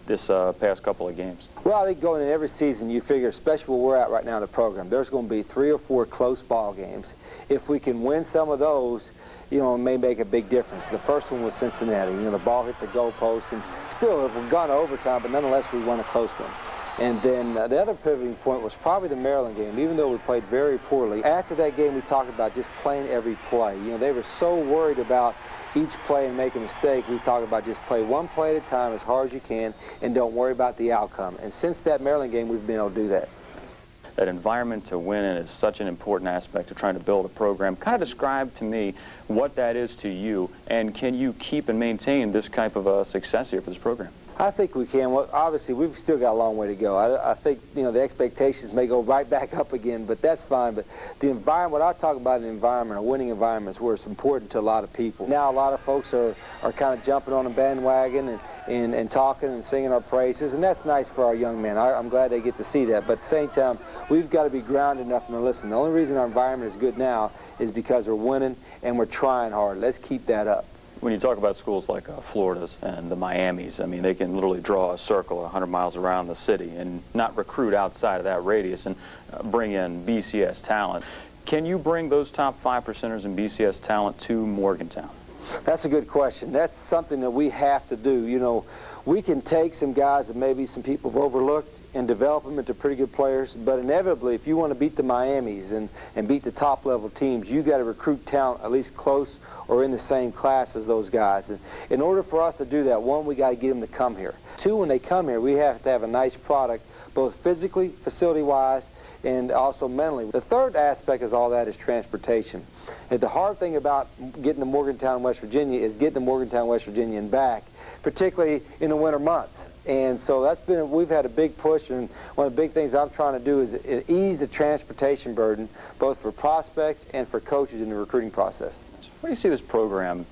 this past couple of games? Well, I think going in every season, you figure, especially where we're at right now in the program, there's going to be 3 or 4 close ball games. If we can win some of those, you know, it may make a big difference. The first one was Cincinnati. You know, the ball hits a goalpost, and still, we've gone to overtime, but nonetheless, we won a close one. And then the other pivoting point was probably the Maryland game, even though we played very poorly. After that game, we talked about just playing every play. You know, they were so worried about each play and make a mistake. We talk about just play one play at a time as hard as you can and don't worry about the outcome. And since that Maryland game, we've been able to do that. That environment to win in is such an important aspect of trying to build a program. Kind of describe to me what that is to you, and can you keep and maintain this type of success here for this program? I think we can. Well, obviously, we've still got a long way to go. I think, you know, the expectations may go right back up again, but that's fine. But the environment, what I talk about an environment, a winning environment, is where it's important to a lot of people. Now, a lot of folks are kind of jumping on the bandwagon and talking and singing our praises, and that's nice for our young men. I'm glad they get to see that. But at the same time, we've got to be grounded enough to listen. The only reason our environment is good now is because we're winning and we're trying hard. Let's keep that up. When you talk about schools like Florida's and the Miamis, I mean, they can literally draw a circle 100 miles around the city and not recruit outside of that radius and bring in BCS talent. Can you bring those top 5% in BCS talent to Morgantown? That's a good question. That's something that we have to do. You know, we can take some guys that maybe some people have overlooked and develop them into pretty good players, but inevitably, if you want to beat the Miamis and beat the top-level teams, you got to recruit talent at least close or in the same class as those guys. And in order for us to do that, one, we got to get them to come here. Two, when they come here, we have to have a nice product, both physically, facility-wise, and also mentally. The third aspect of all that is transportation. And the hard thing about getting to Morgantown, West Virginia, is getting to Morgantown, West Virginia and back, particularly in the winter months. And so we've had a big push, and one of the big things I'm trying to do is ease the transportation burden, both for prospects and for coaches in the recruiting process. Where do you see this program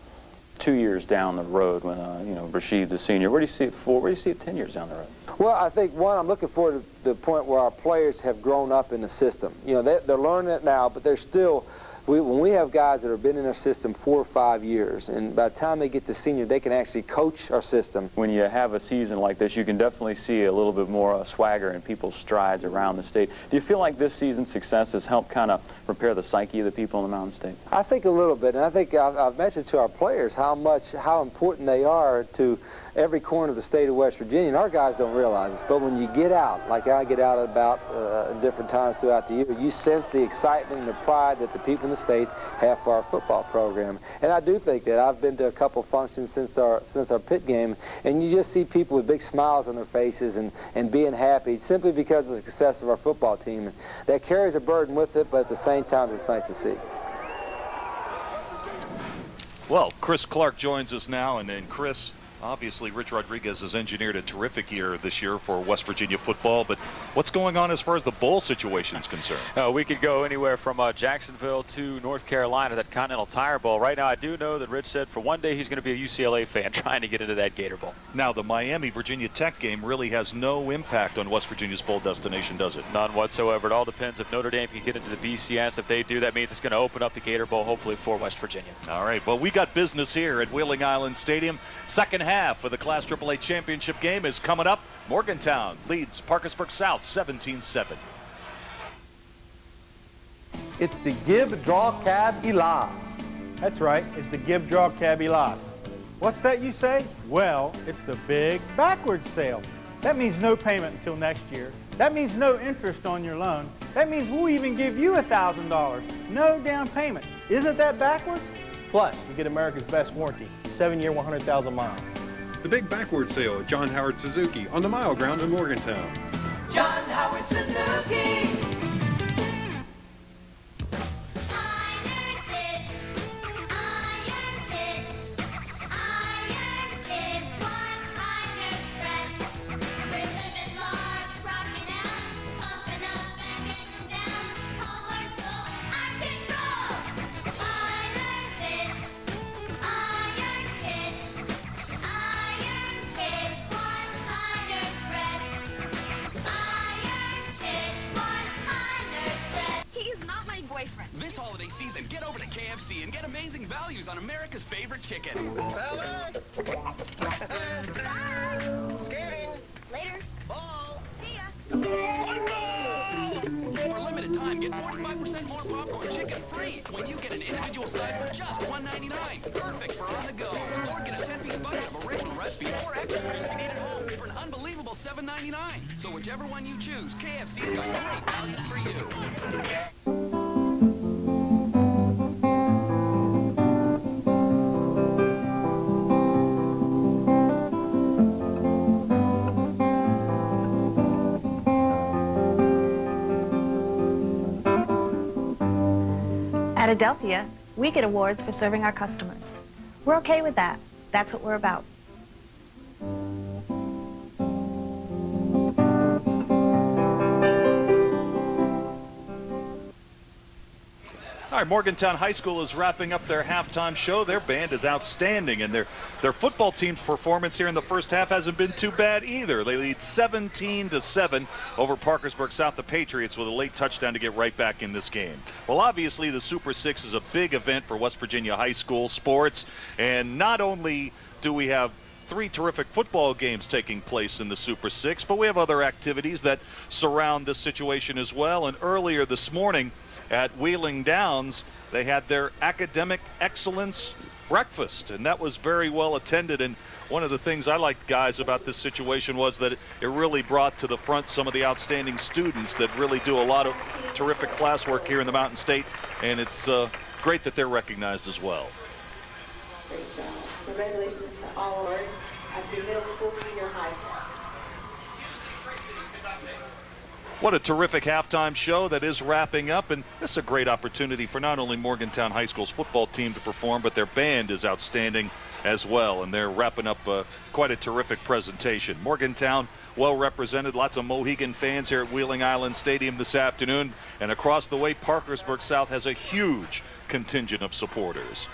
2 years down the road when, you know, Rashid's a senior? Where do you see it 4? Where do you see it 10 years down the road? Well, I think, one, I'm looking forward to the point where our players have grown up in the system. You know, they're learning it now, but they're still, when we have guys that have been in our system 4 or 5 years, and by the time they get to senior, they can actually coach our system. When you have a season like this, you can definitely see a little bit more swagger in people's strides around the state. Do you feel like this season's success has helped kind of prepare the psyche of the people in the Mountain State? I think a little bit, and I think I've mentioned to our players how important they are to every corner of the state of West Virginia, and our guys don't realize it. But when you get out, like I get out about different times throughout the year, you sense the excitement and the pride that the people in the state have for our football program. And I do think that. I've been to a couple functions since our Pitt game, and you just see people with big smiles on their faces and being happy simply because of the success of our football team. And that carries a burden with it, but at the same time, it's nice to see. Well, Chris Clark joins us now, and then Chris, obviously, Rich Rodriguez has engineered a terrific year this year for West Virginia football, but what's going on as far as the bowl situation is concerned? We could go anywhere from Jacksonville to North Carolina, that Continental Tire Bowl. Right now, I do know that Rich said for one day he's going to be a UCLA fan trying to get into that Gator Bowl. Now, the Miami-Virginia Tech game really has no impact on West Virginia's bowl destination, does it? None whatsoever. It all depends if Notre Dame can get into the BCS. If they do, that means it's going to open up the Gator Bowl, hopefully, for West Virginia. All right, well, we got business here at Wheeling Island Stadium. Second half of the Class AAA championship game is coming up. Morgantown leads Parkersburg South 17-7. It's the Give Draw Cab Elas. That's right, it's the Give Draw Cab Elas. What's that you say? Well, it's the big backwards sale. That means no payment until next year. That means no interest on your loan. That means we'll even give you $1,000. No down payment. Isn't that backwards? Plus, you get America's best warranty, 7-year, 100,000 miles. The big backward sale at John Howard Suzuki on the Mile Ground in Morgantown. John Howard Suzuki. This holiday season, get over to KFC and get amazing values on America's favorite chicken. Skating! individual size for just $1.99. Perfect for on the go. Or get a 10-piece bucket of original recipe or extra if you need at home for an unbelievable $7.99. So whichever one you choose, KFC's got great values for you. At Adelphia, we get awards for serving our customers. We're okay with that. That's what we're about. All right, Morgantown High School is wrapping up their halftime show. Their band is outstanding, and their football team's performance here in the first half hasn't been too bad either. They lead 17-7 over Parkersburg South, the Patriots, with a late touchdown to get right back in this game. Well, obviously, the Super Six is a big event for West Virginia high school sports, and not only do we have 3 terrific football games taking place in the Super Six, but we have other activities that surround this situation as well. And earlier this morning, at Wheeling Downs, they had their academic excellence breakfast, and that was very well attended. And one of the things I liked, guys, about this situation was that it really brought to the front some of the outstanding students that really do a lot of terrific classwork here in the Mountain State, and it's great that they're recognized as well. Great job. Congratulations to all awards at the middle school, junior high. What a terrific halftime show that is wrapping up, and this is a great opportunity for not only Morgantown High School's football team to perform, but their band is outstanding as well, and they're wrapping up quite a terrific presentation. Morgantown well represented, lots of Mohegan fans here at Wheeling Island Stadium this afternoon, and across the way, Parkersburg South has a huge contingent of supporters.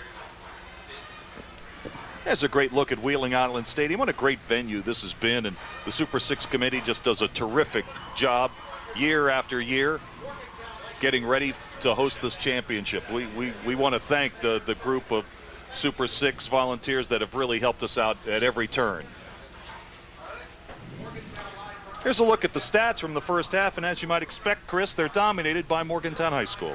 There's a great look at Wheeling Island Stadium. What a great venue this has been, and the Super 6 committee just does a terrific job year after year getting ready to host this championship. We want to thank the group of Super 6 volunteers that have really helped us out at every turn. Here's a look at the stats from the first half, and as you might expect, Chris, they're dominated by Morgantown High School.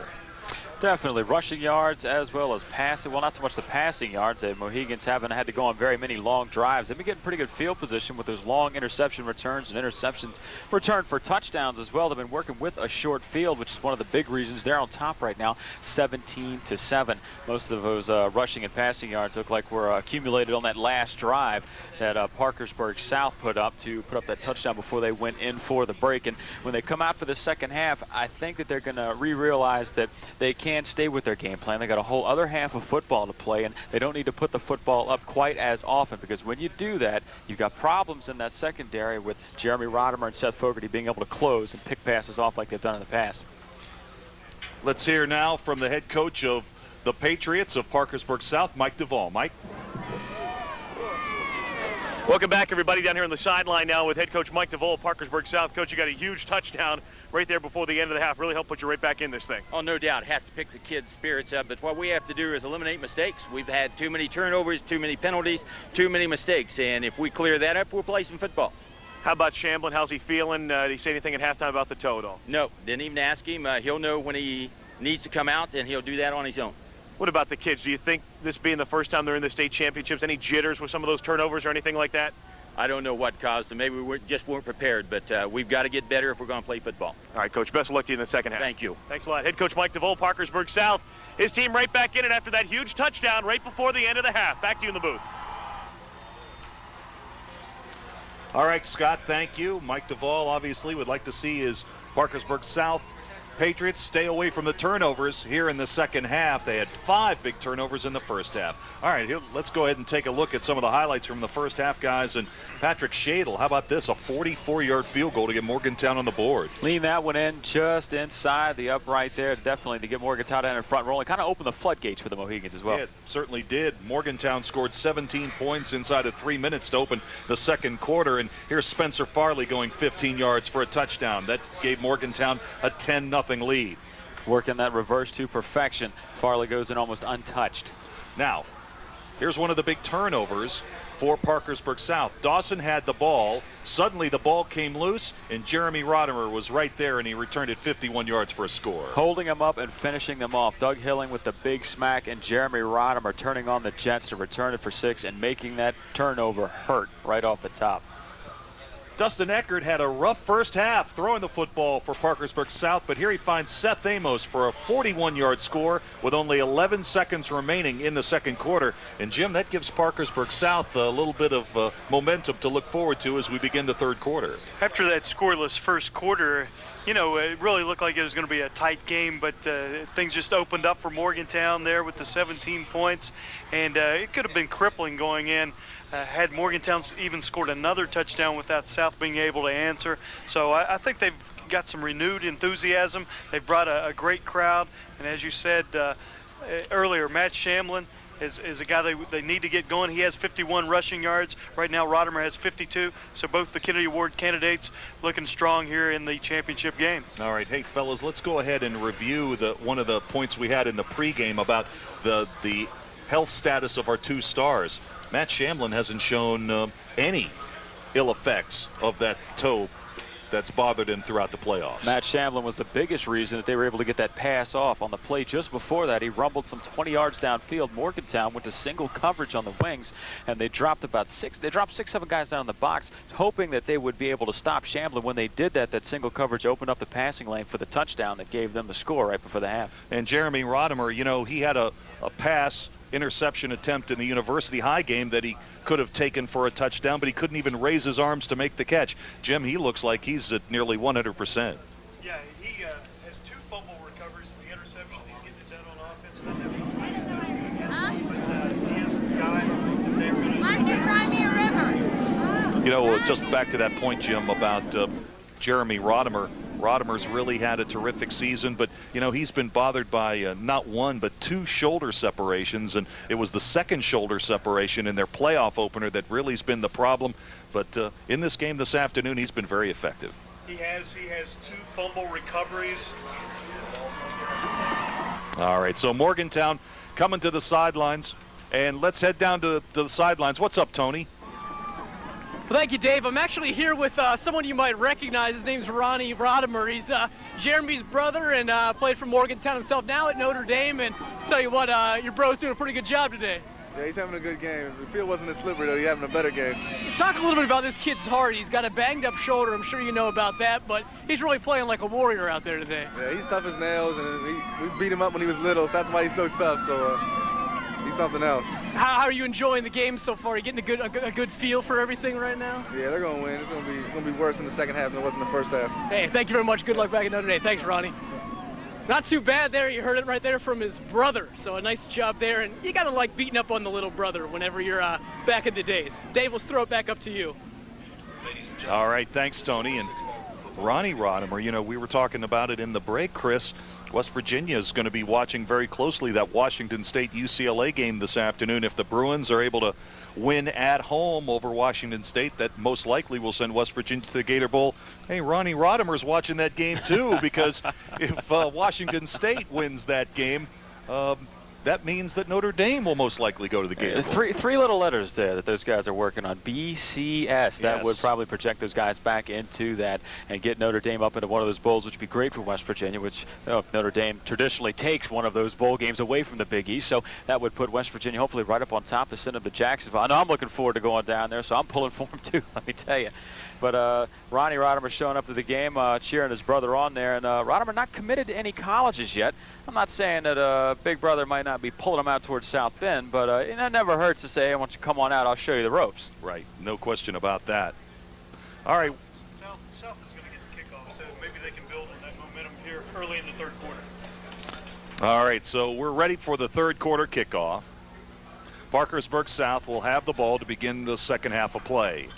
Definitely rushing yards as well as passing. Well, not so much the passing yards. The Mohegans haven't had to go on very many long drives. They've been getting pretty good field position with those long interception returns and interceptions returned for touchdowns as well. They've been working with a short field, which is one of the big reasons they're on top right now, 17-7. Most of those rushing and passing yards look like were accumulated on that last drive that Parkersburg South put up that touchdown before they went in for the break. And when they come out for the second half, I think that they're going to realize that they can't stay with their game plan. They got a whole other half of football to play, and they don't need to put the football up quite as often, because when you do that, you've got problems in that secondary with Jeremy Rodimer and Seth Fogarty being able to close and pick passes off like they've done in the past. Let's hear now from the head coach of the Patriots of Parkersburg South, Mike Duvall. Mike? Welcome back, everybody, down here on the sideline now with head coach Mike Duvall, Parkersburg South. Coach, you got a huge touchdown right there before the end of the half. Really helped put you right back in this thing. Oh, no doubt. It has to pick the kids' spirits up. But what we have to do is eliminate mistakes. We've had too many turnovers, too many penalties, too many mistakes. And if we clear that up, we'll play some football. How about Shamblin? How's he feeling? Did he say anything at halftime about the toe at all? No, didn't even ask him. He'll know when he needs to come out, and he'll do that on his own. What about the kids? Do you think this being the first time they're in the state championships, any jitters with some of those turnovers or anything like that? I don't know what caused them. Maybe we just weren't prepared, but we've got to get better if we're going to play football. All right, Coach, best of luck to you in the second half. Thank you. Thanks a lot. Head coach Mike Duvall, Parkersburg South. His team right back in it after that huge touchdown right before the end of the half. Back to you in the booth. All right, Scott, thank you. Mike Duvall obviously would like to see his Parkersburg South Patriots stay away from the turnovers here in the second half. They had 5 big turnovers in the first half. All right, let's go ahead and take a look at some of the highlights from the first half, guys. And Patrick Shadle, how about this? A 44-yard field goal to get Morgantown on the board. Lean that one in just inside the upright there, definitely to get Morgantown down in front row and kind of open the floodgates for the Mohegans as well. Yeah, it certainly did. Morgantown scored 17 points inside of 3 minutes to open the second quarter. And here's Spencer Farley going 15 yards for a touchdown. That gave Morgantown a 10-0 lead. Working that reverse to perfection. Farley goes in almost untouched. Now, here's one of the big turnovers for Parkersburg South. Dawson had the ball. Suddenly the ball came loose, and Jeremy Rodimer was right there, and he returned it 51 yards for a score. Holding them up and finishing them off. Doug Hilling with the big smack, and Jeremy Rodimer turning on the Jets to return it for 6 and making that turnover hurt right off the top. Dustin Eckert had a rough first half throwing the football for Parkersburg South, but here he finds Seth Amos for a 41-yard score with only 11 seconds remaining in the second quarter. And, Jim, that gives Parkersburg South a little bit of momentum to look forward to as we begin the third quarter. After that scoreless first quarter, you know, it really looked like it was going to be a tight game, but things just opened up for Morgantown there with the 17 points, and it could have been crippling going in. Had Morgantown even scored another touchdown without South being able to answer. So I think they've got some renewed enthusiasm. They've brought a great crowd. And as you said earlier, Matt Shamlin is a guy they need to get going. He has 51 rushing yards. Right now, Rodimer has 52. So both the Kennedy Award candidates looking strong here in the championship game. All right, hey, fellas, let's go ahead and review one of the points we had in the pregame about the health status of our two stars. Matt Shamlin hasn't shown any ill effects of that toe that's bothered him throughout the playoffs. Matt Shamlin was the biggest reason that they were able to get that pass off. On the play just before that, he rumbled some 20 yards downfield. Morgantown went to single coverage on the wings, and they dropped about 6-7 guys down in the box, hoping that they would be able to stop Shamlin. When they did that, that single coverage opened up the passing lane for the touchdown that gave them the score right before the half. And Jeremy Rodimer, you know, he had a pass interception attempt in the University High game that he could have taken for a touchdown, but he couldn't even raise his arms to make the catch. Jim, he looks like he's at nearly 100%. Yeah, he has 2 fumble recoveries in the interception. He's getting it done on offense. Not having he is the guy that they're going to. You know, just back to that point, Jim, about Jeremy Rodimer. Rodimer's really had a terrific season, but, you know, he's been bothered by not 1 but 2 shoulder separations, and it was the second shoulder separation in their playoff opener that really has been the problem. But in this game this afternoon, he's been very effective. He has 2 fumble recoveries. All right, so Morgantown coming to the sidelines, and let's head down to the sidelines. What's up, Tony? Well, thank you, Dave. I'm actually here with someone you might recognize. His name's Ronnie Rodimer. He's Jeremy's brother and played for Morgantown himself, now at Notre Dame. And tell you what, your bro's doing a pretty good job today. Yeah, he's having a good game. If the field wasn't as slippery, though, he's having a better game. Talk a little bit about this kid's heart. He's got a banged-up shoulder. I'm sure you know about that, but he's really playing like a warrior out there today. Yeah, he's tough as nails, and we beat him up when he was little, so that's why he's so tough. So he's something else. How are you enjoying the game so far? Are you getting a good feel for everything right now? Yeah, they're going to win. It's going to be worse in the second half than it was in the first half. Hey, thank you very much. Good luck back at Notre Dame. Thanks, Ronnie. Not too bad there. You heard it right there from his brother. So a nice job there. And you got to like beating up on the little brother whenever you're back in the days. Dave, let's throw it back up to you. All right, thanks, Tony. And Ronnie Rodimer, you know, we were talking about it in the break, Chris. West Virginia is going to be watching very closely that Washington State-UCLA game this afternoon. If the Bruins are able to win at home over Washington State, that most likely will send West Virginia to the Gator Bowl. Hey, Ronnie Rodimer's watching that game too, because if Washington State wins that game, that means that Notre Dame will most likely go to the Gator Bowl. Three little letters there that those guys are working on. BCS. That would probably project those guys back into that and get Notre Dame up into one of those bowls, which would be great for West Virginia, which Notre Dame traditionally takes one of those bowl games away from the Big East. So that would put West Virginia hopefully right up on top to send them to Jacksonville. I know I'm looking forward to going down there, so I'm pulling for them too, let me tell you. But Ronnie Rodimer showing up to the game, cheering his brother on there. And Rodimer not committed to any colleges yet. I'm not saying that Big Brother might not be pulling him out towards South Bend, but it never hurts to say, hey, why don't you come on out, I'll show you the ropes. Right, no question about that. All right. South is going to get the kickoff, so maybe they can build on that momentum here early in the third quarter. All right, so we're ready for the third quarter kickoff. Parkersburg South will have the ball to begin the second half of play.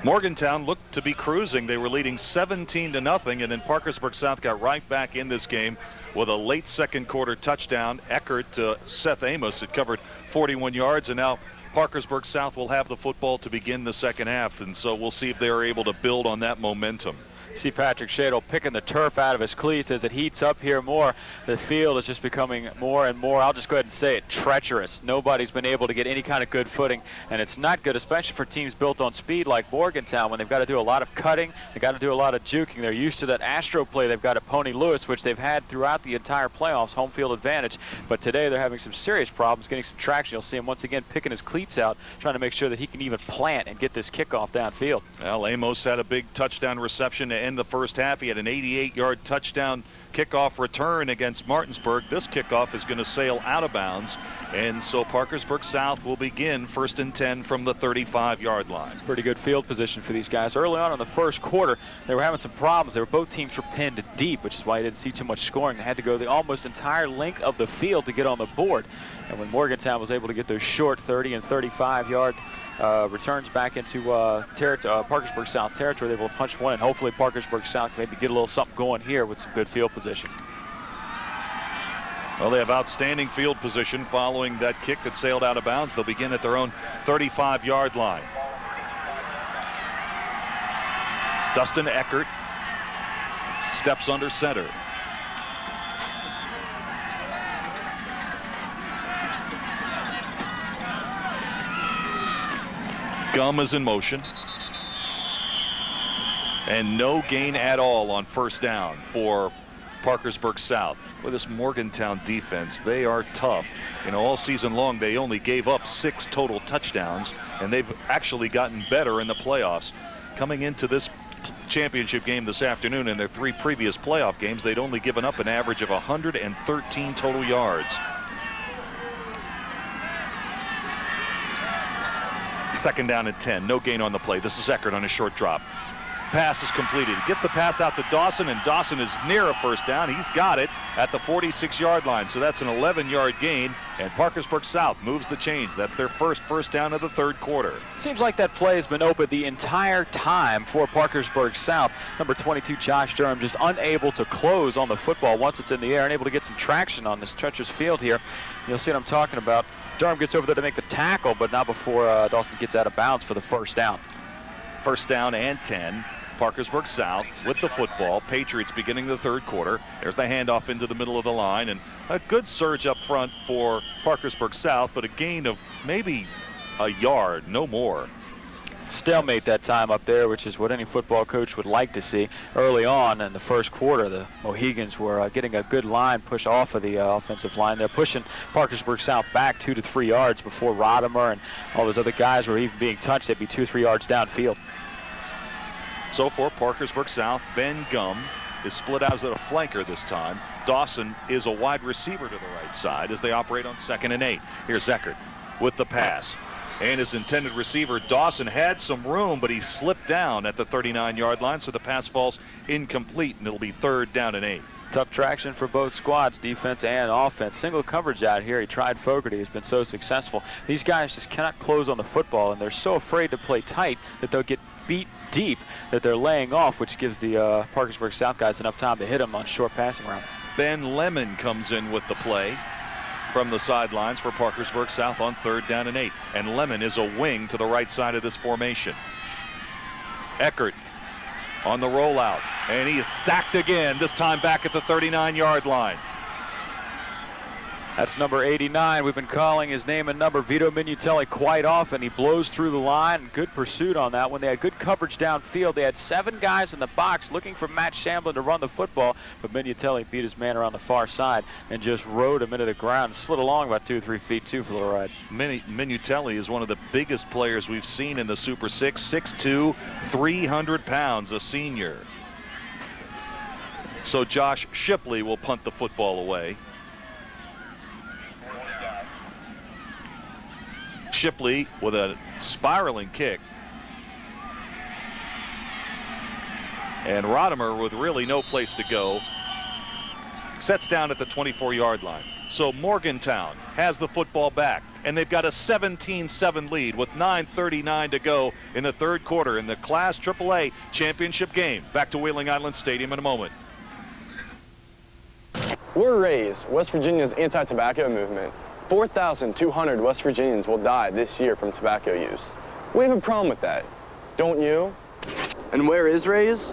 Morgantown looked to be cruising. They were leading 17-0, and then Parkersburg South got right back in this game with a late second quarter touchdown. Eckert, Seth Amos had covered 41 yards, and now Parkersburg South will have the football to begin the second half, and so we'll see if they are able to build on that momentum. See Patrick Shadle picking the turf out of his cleats as it heats up here more. The field is just becoming more and more, I'll just go ahead and say it, treacherous. Nobody's been able to get any kind of good footing, and it's not good, especially for teams built on speed like Morgantown, when they've got to do a lot of cutting, they've got to do a lot of juking. They're used to that Astro play they've got at Pony Lewis, which they've had throughout the entire playoffs, home field advantage. But today they're having some serious problems getting some traction. You'll see him once again picking his cleats out, trying to make sure that he can even plant and get this kickoff downfield. Well, Amos had a big touchdown reception to end the first half. He had an 88-yard touchdown kickoff return against Martinsburg. This kickoff is going to sail out of bounds, and so Parkersburg South will begin 1st and 10 from the 35-yard line. Pretty good field position for these guys. Early on in the first quarter, they were having some problems. Both teams were pinned deep, which is why you didn't see too much scoring. They had to go the almost entire length of the field to get on the board. And when Morgantown was able to get those short 30 and 35-yard returns back into Parkersburg South territory, they will punch one, and hopefully Parkersburg South can maybe get a little something going here with some good field position. Well, they have outstanding field position following that kick that sailed out of bounds. They'll begin at their own 35-yard line. Dustin Eckert steps under center. Gum is in motion. And no gain at all on first down for Parkersburg South. With this Morgantown defense, they are tough. You know, all season long, they only gave up 6 total touchdowns, and they've actually gotten better in the playoffs. Coming into this championship game this afternoon, in their 3 previous playoff games, they'd only given up an average of 113 total yards. Second down and 10. No gain on the play. This is Eckert on a short drop. Pass is completed. He gets the pass out to Dawson, and Dawson is near a first down. He's got it at the 46-yard line. So that's an 11-yard gain, and Parkersburg South moves the chains. That's their first down of the third quarter. Seems like that play has been open the entire time for Parkersburg South. Number 22, Josh Durham, just unable to close on the football once it's in the air, unable to get some traction on this treacherous field here. You'll see what I'm talking about. Durham gets over there to make the tackle, but not before Dawson gets out of bounds for the first down. First down and 10. Parkersburg South with the football. Patriots beginning the third quarter. There's the handoff into the middle of the line, and a good surge up front for Parkersburg South, but a gain of maybe a yard, no more. Stalemate that time up there, which is what any football coach would like to see. Early on in the first quarter, the Mohegans were getting a good line push off of the offensive line. They're pushing Parkersburg South back 2 to 3 yards before Rodimer and all those other guys were even being touched. They'd be 2 or 3 yards downfield. So for Parkersburg South, Ben Gum is split out as a flanker this time. Dawson is a wide receiver to the right side as they operate on 2nd and 8. Here's Eckert with the pass. And his intended receiver, Dawson, had some room, but he slipped down at the 39-yard line, so the pass falls incomplete, and it'll be 3rd down and 8. Tough traction for both squads, defense and offense. Single coverage out here. He tried Fogarty. He's been so successful. These guys just cannot close on the football, and they're so afraid to play tight that they'll get beat deep that they're laying off, which gives the Parkersburg South guys enough time to hit them on short passing routes. Ben Lemon comes in with the play from the sidelines for Parkersburg South on 3rd down and 8. And Lemon is a wing to the right side of this formation. Eckert on the rollout, and he is sacked again, this time back at the 39-yard line. That's number 89. We've been calling his name and number, Vito Minutelli, quite often. He blows through the line. Good pursuit on that one. They had good coverage downfield. They had 7 guys in the box looking for Matt Shamblin to run the football, but Minutelli beat his man around the far side and just rode him into the ground and slid along about 2 or 3 feet, too, for a little ride. Minutelli is one of the biggest players we've seen in the Super 6, 6'2", 300 pounds, a senior. So Josh Shipley will punt the football away. Shipley with a spiraling kick. And Rodimer, with really no place to go, sets down at the 24-yard line. So Morgantown has the football back, and they've got a 17-7 lead with 9:39 to go in the third quarter in the Class AAA championship game. Back to Wheeling Island Stadium in a moment. We're Raise, West Virginia's anti-tobacco movement. 4,200 West Virginians will die this year from tobacco use. We have a problem with that, don't you? And where is Raise?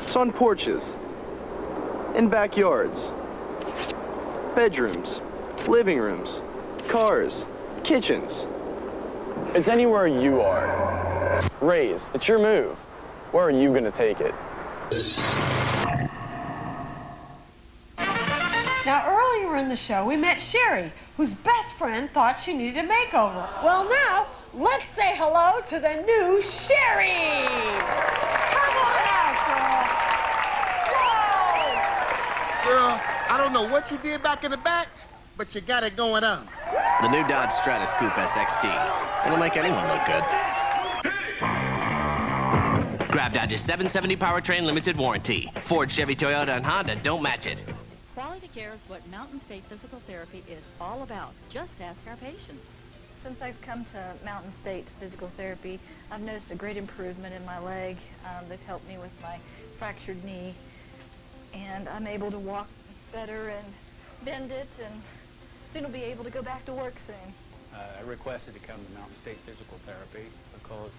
It's on porches, in backyards, bedrooms, living rooms, cars, kitchens. It's anywhere you are. Raise, it's your move. Where are you gonna take it? Now, earlier in the show, we met Sherry, whose best friend thought she needed a makeover. Well, now, let's say hello to the new Sherry. Come on out, girl. Girl, I don't know what you did back in the back, but you got it going on. The new Dodge Stratus Coupe SXT. It'll make anyone look good. Grab Dodge's 770 powertrain limited warranty. Ford, Chevy, Toyota, and Honda don't match it. Quality care is what Mountain State Physical Therapy is all about. Just ask our patients. Since I've come to Mountain State Physical Therapy, I've noticed a great improvement in my leg. They've helped me with my fractured knee, and I'm able to walk better and bend it, and soon I'll be able to go back to work soon. I requested to come to Mountain State Physical Therapy because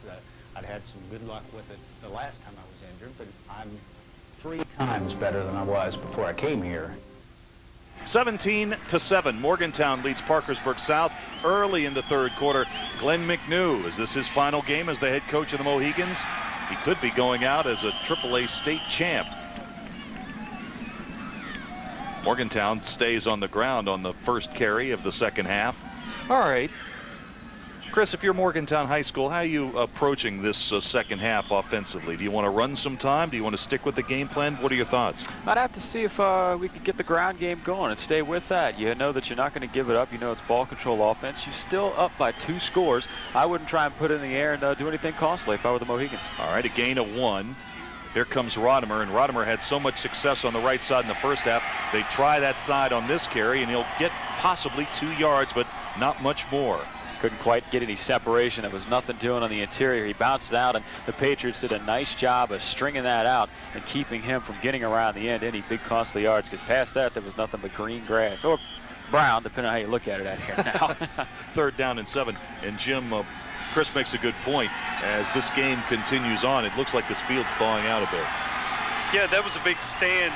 I'd had some good luck with it the last time I was injured, but I'm 3 times better than I was before I came here. 17-7, Morgantown leads Parkersburg South early in the third quarter. Glenn McNew, is this his final game as the head coach of the Mohegans? He could be going out as a AAA state champ. Morgantown stays on the ground on the first carry of the second half. All right, Chris, if you're Morgantown High School, how are you approaching this second half offensively? Do you want to run some time? Do you want to stick with the game plan? What are your thoughts? I'd have to see if we could get the ground game going and stay with that. You know that you're not going to give it up. You know it's ball control offense. You're still up by 2 scores. I wouldn't try and put it in the air and do anything costly if I were the Mohegans. All right, a gain of 1. Here comes Rodimer, and Rodimer had so much success on the right side in the first half. They try that side on this carry, and he'll get possibly 2 yards, but not much more. Couldn't quite get any separation. There was nothing doing on the interior. He bounced it out, and the Patriots did a nice job of stringing that out and keeping him from getting around the end any big costly yards, because past that there was nothing but green grass, or brown, depending on how you look at it out here now. 3rd down and 7, and Jim, Chris makes a good point. As this game continues on, it looks like this field's thawing out a bit. Yeah, that was a big stand.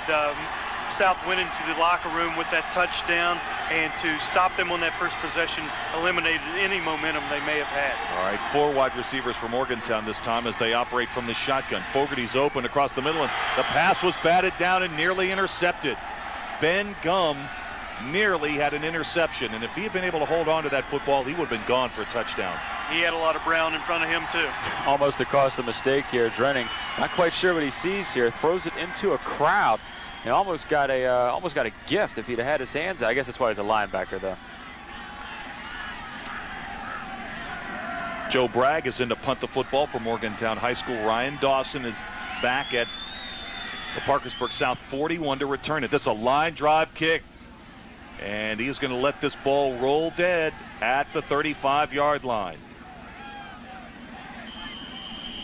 South went into the locker room with that touchdown, and to stop them on that first possession eliminated any momentum they may have had. All right, 4 wide receivers for Morgantown this time as they operate from the shotgun. Fogarty's open across the middle, and the pass was batted down and nearly intercepted. Ben Gum nearly had an interception, and if he had been able to hold on to that football, he would have been gone for a touchdown. He had a lot of Brown in front of him too. Almost a costly mistake here. Drenning, not quite sure what he sees here. Throws it into a crowd. He almost got a gift if he'd have had his hands. I guess that's why he's a linebacker, though. Joe Bragg is in to punt the football for Morgantown High School. Ryan Dawson is back at the Parkersburg South 41 to return it. This is a line drive kick, and he's going to let this ball roll dead at the 35-yard line.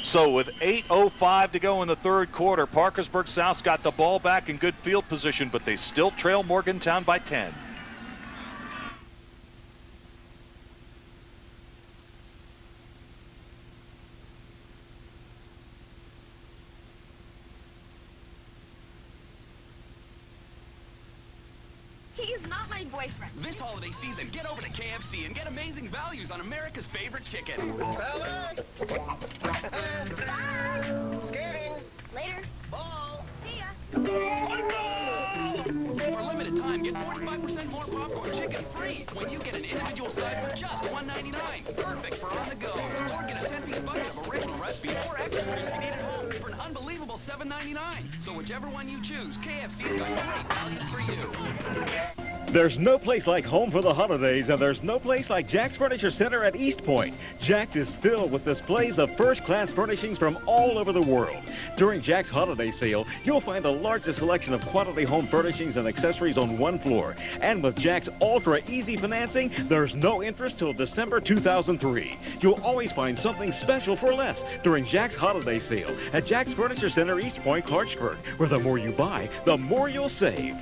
So with 8:05 to go in the third quarter, Parkersburg South's got the ball back in good field position, but they still trail Morgantown by 10. He's not my boyfriend. This holiday season, get over to KFC and get amazing values on America's favorite chicken. Skating. Later. Ball. See ya. For a limited time, get 45% more popcorn chicken free when you get an individual size for just $1.99. Perfect for on the go. Or get a 10-piece bucket of original recipe or extra if you need at home for an unbelievable $7.99. So whichever one you choose, KFC's got great values for you. There's no place like home for the holidays, and there's no place like Jack's Furniture Center at East Point. Jack's is filled with displays of first-class furnishings from all over the world. During Jack's holiday sale, you'll find the largest selection of quality home furnishings and accessories on one floor. And with Jack's Ultra Easy Financing, there's no interest till December 2003. You'll always find something special for less during Jack's holiday sale at Jack's Furniture Center, East Point, Parkersburg, where the more you buy, the more you'll save.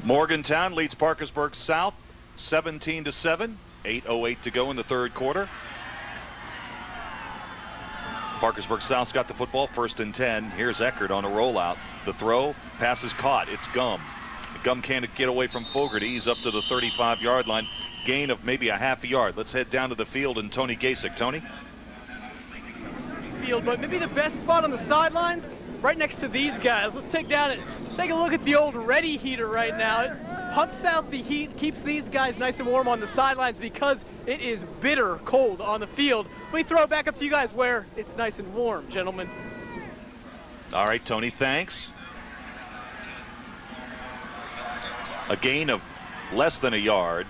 Morgantown leads Parkersburg South 17-7. 8:08 to go in the third quarter. Parkersburg South's got the football, 1st and 10. Here's Eckert on a rollout. The throw, pass is caught. It's Gum. Gum can't get away from Fogarty. He's up to the 35-yard line. Gain of maybe a half a yard. Let's head down to the field and Tony Gasick. Tony? Field, but maybe the best spot on the sidelines, right next to these guys. Let's take a look at the old ready heater right now. It pumps out the heat, keeps these guys nice and warm on the sidelines because it is bitter cold on the field. We throw it back up to you guys where it's nice and warm, gentlemen. All right, Tony, thanks. A gain of less than a yard.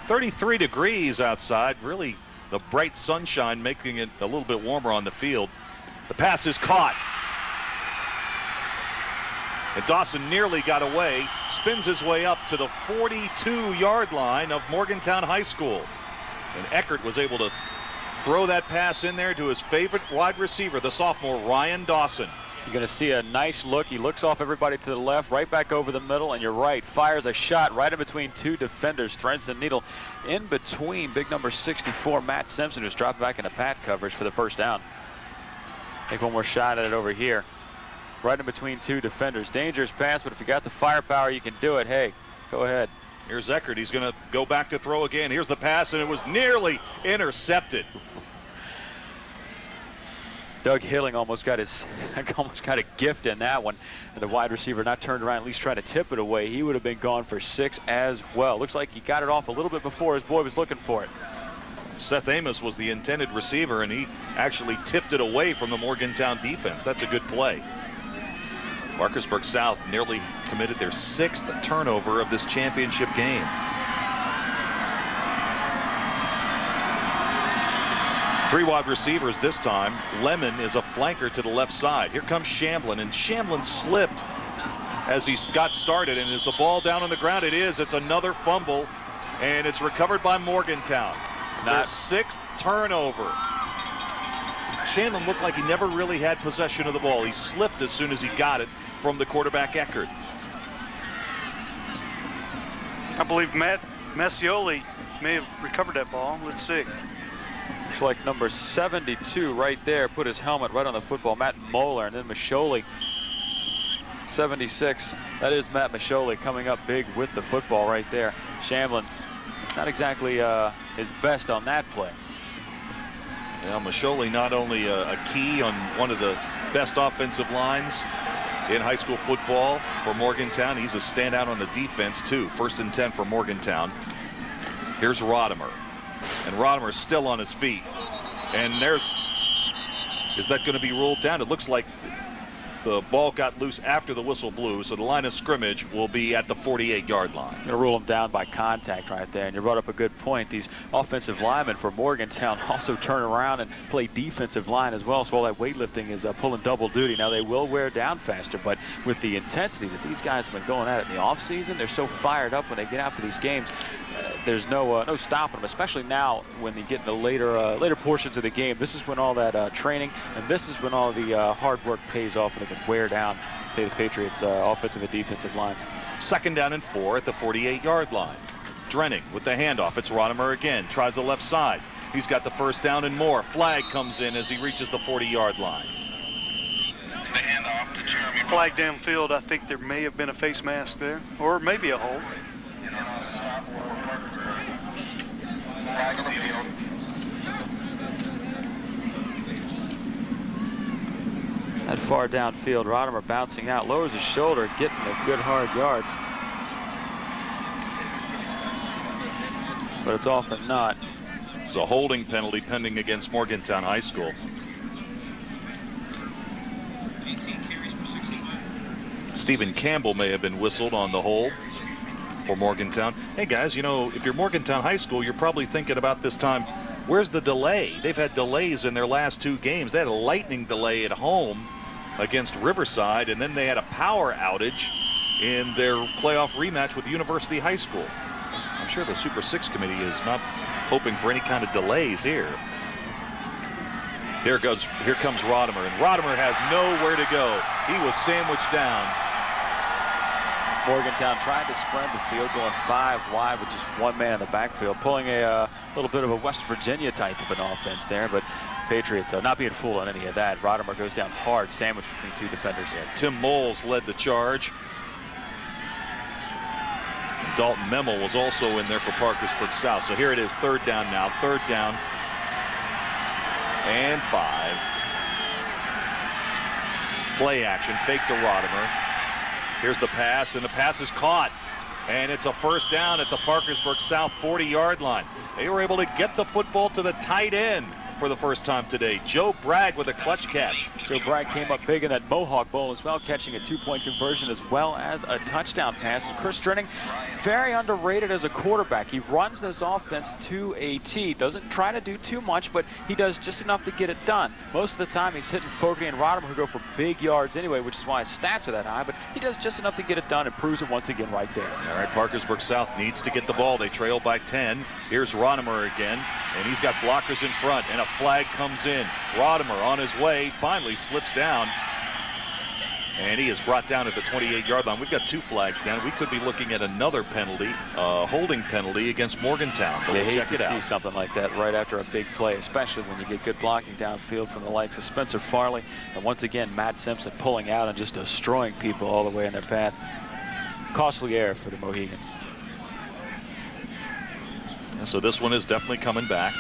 33 degrees outside. Really, the bright sunshine making it a little bit warmer on the field. The pass is caught. And Dawson nearly got away. Spins his way up to the 42-yard line of Morgantown High School. And Eckert was able to throw that pass in there to his favorite wide receiver, the sophomore Ryan Dawson. You're going to see a nice look. He looks off everybody to the left, right back over the middle, and you're right. Fires a shot right in between two defenders. Threads the needle in between big number 64, Matt Simpson, who's dropped back into pat coverage for the first down. Take one more shot at it over here. Right in between two defenders. Dangerous pass, but if you got the firepower, you can do it. Hey, go ahead. Here's Eckert. He's going to go back to throw again. Here's the pass, and it was nearly intercepted. Doug Hilling almost got a gift in that one. And the wide receiver not turned around, at least try to tip it away. He would have been gone for 6 as well. Looks like he got it off a little bit before his boy was looking for it. Seth Amos was the intended receiver, and he actually tipped it away from the Morgantown defense. That's a good play. Parkersburg South nearly committed their 6th turnover of this championship game. Three wide receivers this time. Lemon is a flanker to the left side. Here comes Shamblin, and Shamblin slipped as he got started. And is the ball down on the ground? It is. It's another fumble, and it's recovered by Morgantown. Their 6th turnover. Shamblin looked like he never really had possession of the ball. He slipped as soon as he got it from the quarterback Eckert. I believe Matt Messioli may have recovered that ball. Let's see. Looks like number 72 right there put his helmet right on the football. Matt Moeller, and then Masholi, 76. That is Matt Masholi coming up big with the football right there. Shamblin, not exactly his best on that play. Yeah, Masholi not only a key on one of the best offensive lines in high school football for Morgantown. He's a standout on the defense too. 1st and 10 for Morgantown. Here's Rodimer. And Rodimer's still on his feet. And is that going to be ruled down? It looks like the ball got loose after the whistle blew, so the line of scrimmage will be at the 48-yard line. Going to rule them down by contact right there. And you brought up a good point. These offensive linemen for Morgantown also turn around and play defensive line as well. So all that weightlifting is pulling double duty. Now they will wear down faster, but with the intensity that these guys have been going at it in the offseason, they're so fired up when they get out for these games. There's no stopping them, especially now when they get in the later portions of the game. This is when all that training and this is when all the hard work pays off and they can wear down the Patriots' offensive and defensive lines. 2nd down and 4 at the 48-yard line. Drenning with the handoff. It's Rodimer again. Tries the left side. He's got the 1st down and more. Flag comes in as he reaches the 40-yard line. Flag downfield. I think there may have been a face mask there, or maybe a hold. Flag on the field. That far downfield, Rodimer bouncing out, lowers his shoulder, getting a good hard yards. But it's off and not. It's a holding penalty pending against Morgantown High School. Stephen Campbell may have been whistled on the hold for Morgantown. Hey guys, you know, if you're Morgantown High School, you're probably thinking about this time, where's the delay? They've had delays in their last 2 games. They had a lightning delay at home against Riverside, and then they had a power outage in their playoff rematch with University High School. I'm sure the Super 6 committee is not hoping for any kind of delays here. Here comes Rodimer, and Rodimer has nowhere to go. He was sandwiched down. Morgantown tried to spread the field, going 5 wide with just 1 man in the backfield, pulling a little bit of a West Virginia type of an offense there, but Patriots not being fooled on any of that. Rodimer goes down hard, sandwiched between 2 defenders. Yeah, Tim Moles led the charge. Dalton Memel was also in there for Parkersburg South. So here it is, 3rd down now, 3rd down and 5. Play action, fake to Rodimer. Here's the pass, and the pass is caught. And it's a 1st down at the Parkersburg South 40-yard line. They were able to get the football to the tight end for the first time today. Joe Bragg with a clutch catch. Joe Bragg came up big in that Mohawk Bowl as well, catching a 2-point conversion as well as a touchdown pass. Chris Drenning, very underrated as a quarterback. He runs this offense to a T. Doesn't try to do too much, but he does just enough to get it done. Most of the time he's hitting Fogarty and Rodimer, who go for big yards anyway, which is why his stats are that high, but he does just enough to get it done and proves it once again right there. All right, Parkersburg South needs to get the ball. They trail by 10. Here's Rodimer again, and he's got blockers in front, and a flag comes in. Rodimer on his way, finally slips down, and he is brought down at the 28-yard line. We've got 2 flags down. We could be looking at another penalty, holding penalty against Morgantown. But You we'll hate check to it out. see something like that right after a big play, especially when you get good blocking downfield from the likes of Spencer Farley, and once again Matt Simpson pulling out and just destroying people all the way in their path. Costly error for the Mohegans. Yeah, so this one is definitely coming back.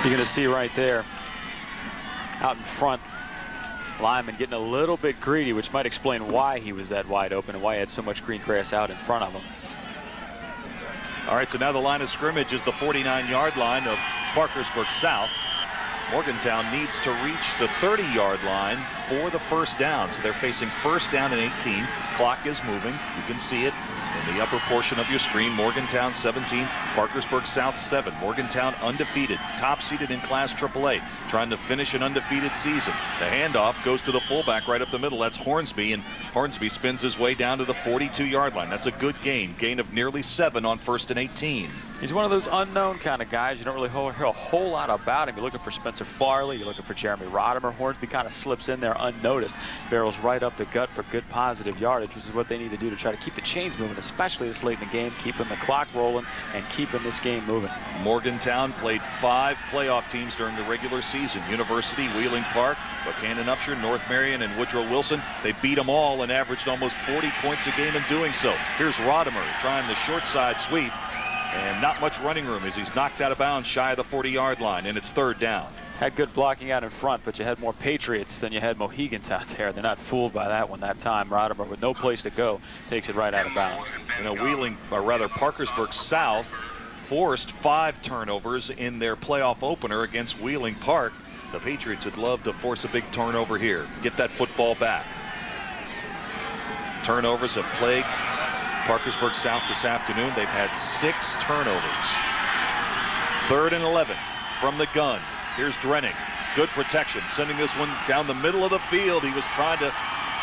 You're going to see right there, out in front, Lyman getting a little bit greedy, which might explain why he was that wide open and why he had so much green grass out in front of him. All right, so now the line of scrimmage is the 49-yard line of Parkersburg South. Morgantown needs to reach the 30-yard line for the 1st down. So they're facing 1st down and 18. Clock is moving. You can see it in the upper portion of your screen. Morgantown 17, Parkersburg South 7. Morgantown undefeated, top-seeded in Class AAA, trying to finish an undefeated season. The handoff goes to the fullback right up the middle. That's Hornsby, and Hornsby spins his way down to the 42-yard line. That's a good gain of nearly 7 on 1st and 18. He's one of those unknown kind of guys. You don't really hear a whole lot about him. You're looking for Spencer Farley. You're looking for Jeremy Rodimer. Hornsby kind of slips in there unnoticed. Barrels right up the gut for good positive yardage, which is what they need to do to try to keep the chains moving, especially this late in the game, keeping the clock rolling and keeping this game moving. Morgantown played 5 playoff teams during the regular season. University, Wheeling Park, Buchanan Upshur, North Marion, and Woodrow Wilson. They beat them all and averaged almost 40 points a game in doing so. Here's Rodimer trying the short side sweep. And not much running room as he's knocked out of bounds shy of the 40-yard line, and it's 3rd down. Had good blocking out in front, but you had more Patriots than you had Mohegans out there. They're not fooled by that one that time. Rodimer, with no place to go, takes it right out of bounds. You know, Parkersburg South forced 5 turnovers in their playoff opener against Wheeling Park. The Patriots would love to force a big turnover here, get that football back. Turnovers have plagued Parkersburg South this afternoon. They've had 6 turnovers. 3rd and 11 from the gun. Here's Drenning. Good protection, sending this one down the middle of the field. He was trying to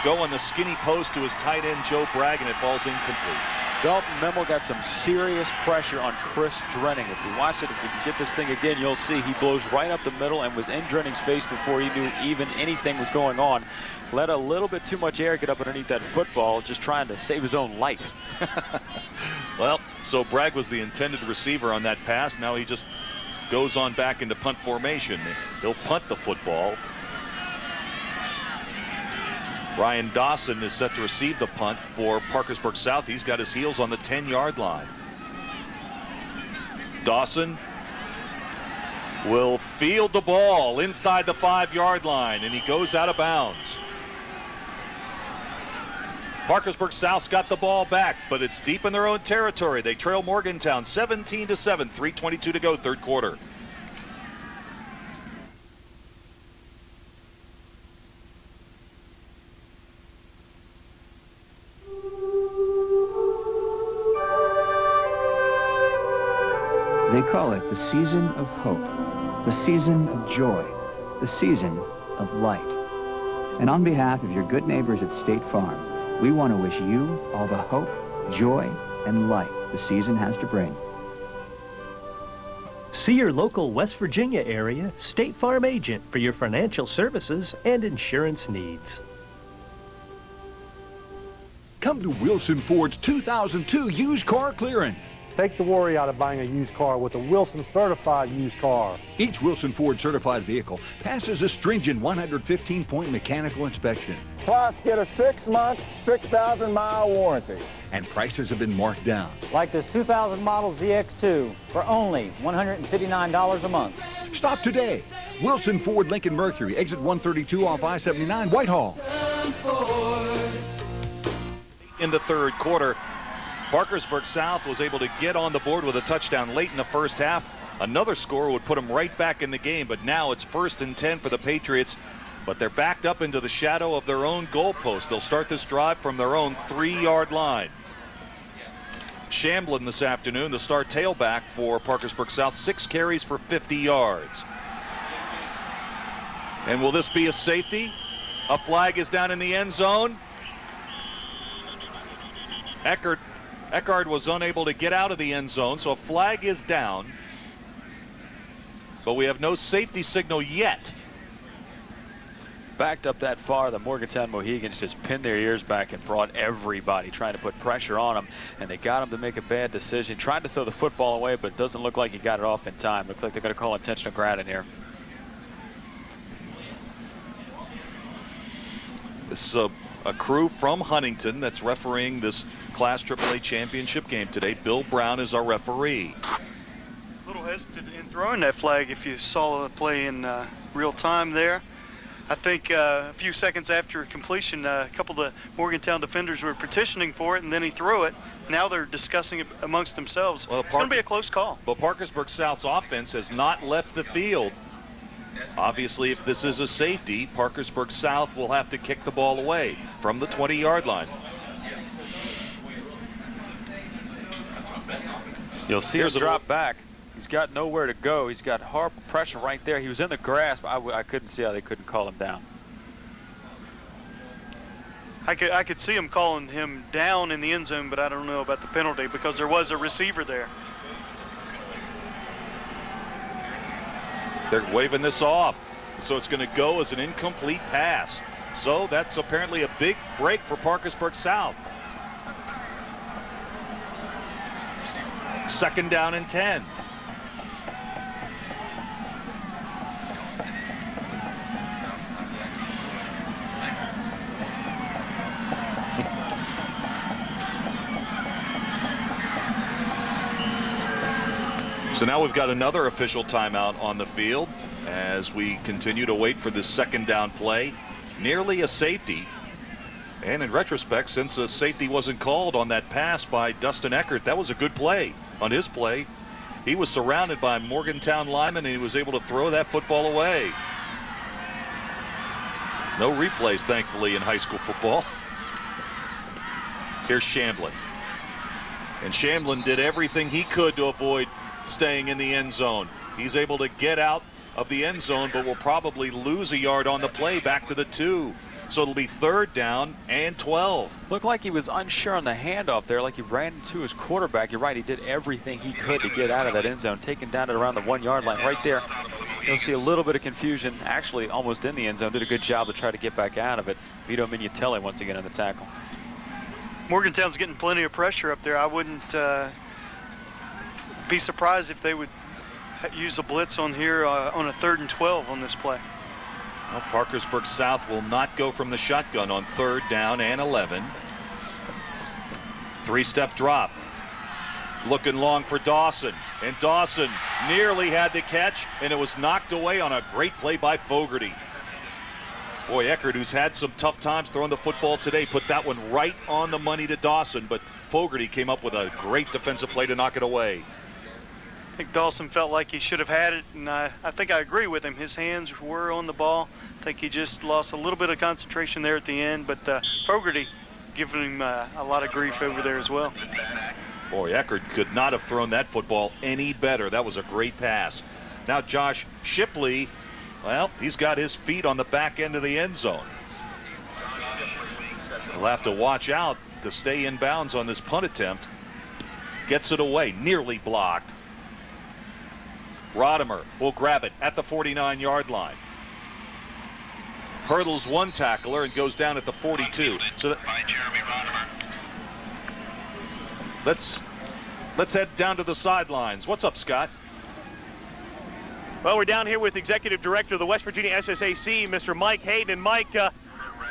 go on the skinny post to his tight end, Joe Bragg, and it falls incomplete. Dalton Memel got some serious pressure on Chris Drenning. If you watch it, if you can get this thing again, you'll see he blows right up the middle and was in Drenning's face before he knew even anything was going on. Let a little bit too much air get up underneath that football, just trying to save his own life. Well, so Bragg was the intended receiver on that pass. Now he just goes on back into punt formation. He'll punt the football. Ryan Dawson is set to receive the punt for Parkersburg South. He's got his heels on the 10-yard line. Dawson will field the ball inside the 5-yard line, and he goes out of bounds. Parkersburg South's got the ball back, but it's deep in their own territory. They trail Morgantown 17-7, 3:22 to go, 3rd quarter. They call it the season of hope, the season of joy, the season of light. And on behalf of your good neighbors at State Farm, we want to wish you all the hope, joy, and light the season has to bring. See your local West Virginia area State Farm agent for your financial services and insurance needs. Come to Wilson Ford's 2002 used car clearance. Take the worry out of buying a used car with a Wilson certified used car. Each Wilson Ford certified vehicle passes a stringent 115-point mechanical inspection. Plus, get a 6-month, 6,000-mile warranty. And prices have been marked down. Like this 2000 model ZX2 for only $159 a month. Stop today. Wilson Ford Lincoln Mercury, exit 132 off I-79, Whitehall. In the third quarter, Parkersburg South was able to get on the board with a touchdown late in the first half. Another score would put them right back in the game, but now it's 1st and 10 for the Patriots. But they're backed up into the shadow of their own goalpost. They'll start this drive from their own 3-yard line. Shamblin this afternoon, the star tailback for Parkersburg South, 6 carries for 50 yards. And will this be a safety? A flag is down in the end zone. Eckard was unable to get out of the end zone, so a flag is down. But we have no safety signal yet. Backed up that far, the Morgantown Mohegans just pinned their ears back and brought everybody, trying to put pressure on them, and they got him to make a bad decision. Tried to throw the football away, but it doesn't look like he got it off in time. Looks like they're going to call intentional grounding here. This is a crew from Huntington that's refereeing this Class AAA championship game today. Bill Brown is our referee. A little hesitant in throwing that flag if you saw the play in real time there. I think a few seconds after completion, a couple of the Morgantown defenders were petitioning for it, and then he threw it. Now they're discussing it amongst themselves. Well, it's going to be a close call. But Parkersburg South's offense has not left the field. Obviously, if this is a safety, Parkersburg South will have to kick the ball away from the 20-yard line. You'll see him drop back. He's got nowhere to go. He's got horrible pressure right there. He was in the grasp. I couldn't see how they couldn't call him down. I could see him calling him down in the end zone, but I don't know about the penalty because there was a receiver there. They're waving this off, so it's going to go as an incomplete pass. So that's apparently a big break for Parkersburg South. 2nd down and 10. So now we've got another official timeout on the field as we continue to wait for this 2nd down play. Nearly a safety. And in retrospect, since a safety wasn't called on that pass by Dustin Eckert, that was a good play. On his play, he was surrounded by Morgantown linemen and he was able to throw that football away. No replays, thankfully, in high school football. Here's Shamblin. And Shamblin did everything he could to avoid staying in the end zone. He's able to get out of the end zone, but will probably lose a yard on the play back to the 2. So it'll be 3rd down and 12. Looked like he was unsure on the handoff there, like he ran into his quarterback. You're right, he did everything he could to get out of that end zone, taken down at around the 1-yard line. Right there, you'll see a little bit of confusion, actually almost in the end zone. Did a good job to try to get back out of it. Vito Mignatelli once again on the tackle. Morgantown's getting plenty of pressure up there. I wouldn't be surprised if they would use a blitz on here on a 3rd and 12 on this play. Well, Parkersburg South will not go from the shotgun on 3rd down and 11. 3-step drop. Looking long for Dawson. And Dawson nearly had the catch, and it was knocked away on a great play by Fogarty. Boy, Eckert, who's had some tough times throwing the football today, put that one right on the money to Dawson, but Fogarty came up with a great defensive play to knock it away. I think Dawson felt like he should have had it, and I think I agree with him. His hands were on the ball. I think he just lost a little bit of concentration there at the end, but Fogarty giving him a lot of grief over there as well. Boy, Eckert could not have thrown that football any better. That was a great pass. Now Josh Shipley, well, he's got his feet on the back end of the end zone. He'll have to watch out to stay in bounds on this punt attempt. Gets it away, nearly blocked. Rodimer will grab it at the 49-yard line. Hurdles one tackler and goes down at the 42. So let's head down to the sidelines. What's up, Scott? Well, we're down here with Executive Director of the West Virginia SSAC, Mr. Mike Hayden. And Mike,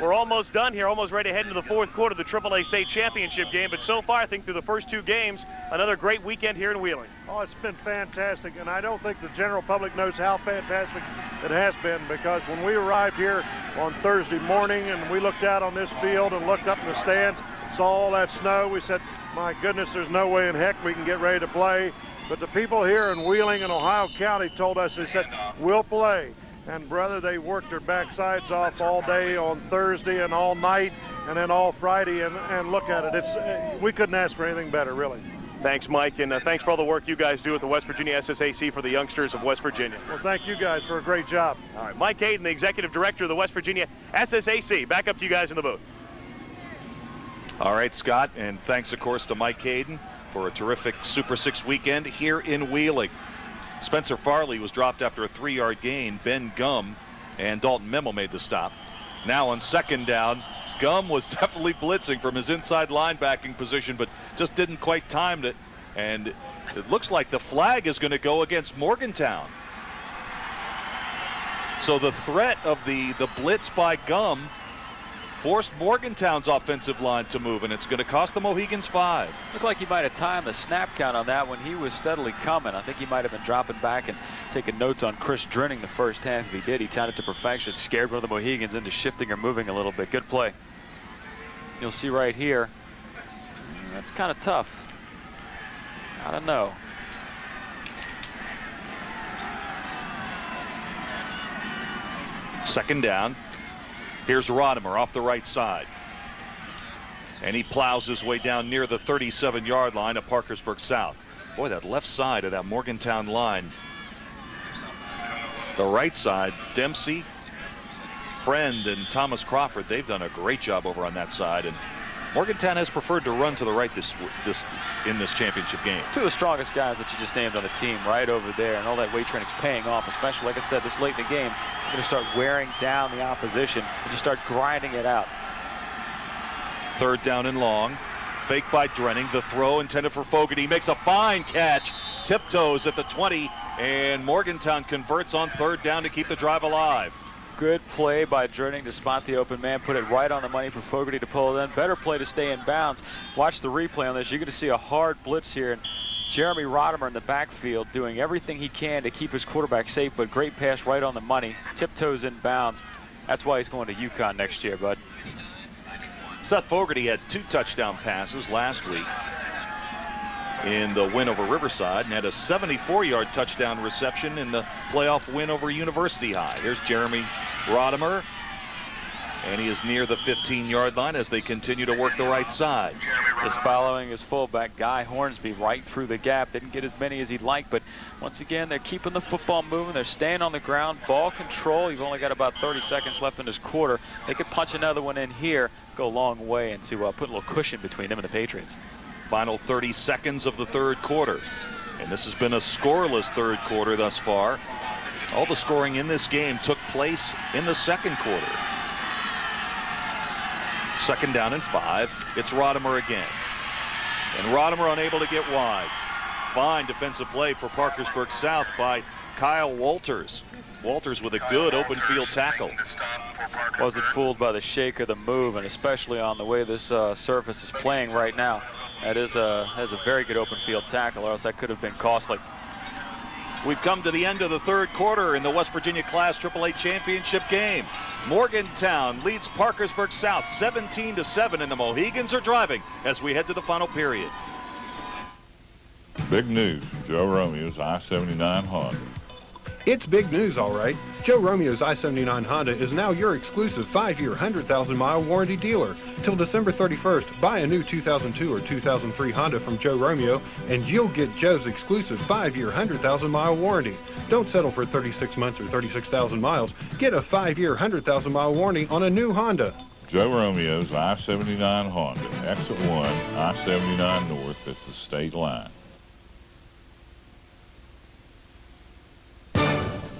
we're almost done here, almost ready to head into the fourth quarter of the AAA State Championship game. But so far, I think through the first two games, another great weekend here in Wheeling. Oh, it's been fantastic, and I don't think the general public knows how fantastic it has been, because when we arrived here on Thursday morning and we looked out on this field and looked up in the stands, saw all that snow, we said, my goodness, there's no way in heck we can get ready to play. But the people here in Wheeling and Ohio County told us, they said, we'll play. And brother, they worked their backsides off all day on Thursday and all night and then all Friday, and look at it. We couldn't ask for anything better, really. Thanks, Mike, and thanks for all the work you guys do at the West Virginia SSAC for the youngsters of West Virginia. Well, thank you guys for a great job. All right, Mike Hayden, the Executive Director of the West Virginia SSAC. Back up to you guys in the booth. All right, Scott, and thanks, of course, to Mike Hayden for a terrific Super 6 weekend here in Wheeling. Spencer Farley was dropped after a 3-yard gain. Ben Gum and Dalton Memo made the stop. Now on second down, Gum was definitely blitzing from his inside linebacking position, but just didn't quite time it. And it looks like the flag is going to go against Morgantown. So the threat of the blitz by Gum forced Morgantown's offensive line to move, and it's going to cost the Mohegans 5. Looked like he might have timed the snap count on that when he was steadily coming. I think he might have been dropping back and taking notes on Chris Drenning the first half. If he did, he timed it to perfection, scared one of the Mohegans into shifting or moving a little bit. Good play. You'll see right here, that's kind of tough. I don't know. Second down. Here's Rodimer off the right side. And he plows his way down near the 37-yard line of Parkersburg South. Boy, that left side of that Morgantown line. The right side, Dempsey, Friend, and Thomas Crawford, they've done a great job over on that side. And Morgantown has preferred to run to the right in this championship game. Two of the strongest guys that you just named on the team right over there, and all that weight training's paying off, especially, like I said, this late in the game. You're going to start wearing down the opposition and just start grinding it out. Third down and long. Fake by Drenning. The throw intended for Fogarty. Makes a fine catch. Tiptoes at the 20, and Morgantown converts on third down to keep the drive alive. Good play by Drenning to spot the open man, put it right on the money for Fogarty to pull it in. Better play to stay in bounds. Watch the replay on this. You're going to see a hard blitz here, and Jeremy Rodimer in the backfield doing everything he can to keep his quarterback safe, but great pass right on the money. Tiptoes in bounds. That's why he's going to UConn next year, bud. Seth Fogarty had 2 touchdown passes last week in the win over Riverside, and had a 74-yard touchdown reception in the playoff win over University High. Here's Jeremy Rodimer, and he is near the 15-yard line as they continue to work the right side. Just following his fullback, Guy Hornsby, right through the gap. Didn't get as many as he'd like, but once again, they're keeping the football moving. They're staying on the ground. Ball control. You've only got about 30 seconds left in this quarter. They could punch another one in here, go a long way, and to put a little cushion between them and the Patriots. Final 30 seconds of the third quarter. And this has been a scoreless third quarter thus far. All the scoring in this game took place in the second quarter. Second down and 5. It's Rodimer again. And Rodimer unable to get wide. Fine defensive play for Parkersburg South by Kyle Walters. Walters with a good open field tackle. Wasn't fooled by the shake or the move, and especially on the way this surface is playing right now. That is has a very good open field tackle, or else that could have been costly. We've come to the end of the third quarter in the West Virginia Class AAA Championship game. Morgantown leads Parkersburg South 17-7, and the Mohegans are driving as we head to the final period. Big news from Joe Romeo's I-79 Honda. It's big news, all right. Joe Romeo's I-79 Honda is now your exclusive 5-year, 100,000-mile warranty dealer. Till December 31st, buy a new 2002 or 2003 Honda from Joe Romeo, and you'll get Joe's exclusive 5-year, 100,000-mile warranty. Don't settle for 36 months or 36,000 miles. Get a 5-year, 100,000-mile warranty on a new Honda. Joe Romeo's I-79 Honda, exit 1, I-79 North at the state line.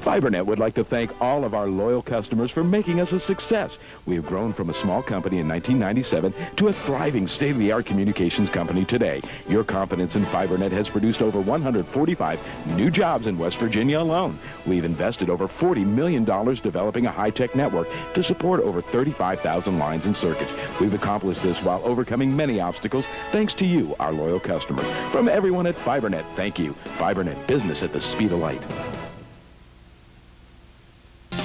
FiberNet would like to thank all of our loyal customers for making us a success. We have grown from a small company in 1997 to a thriving state-of-the-art communications company today. Your confidence in FiberNet has produced over 145 new jobs in West Virginia alone. We've invested over $40 million developing a high-tech network to support over 35,000 lines and circuits. We've accomplished this while overcoming many obstacles thanks to you, our loyal customers. From everyone at FiberNet, thank you. FiberNet, business at the speed of light.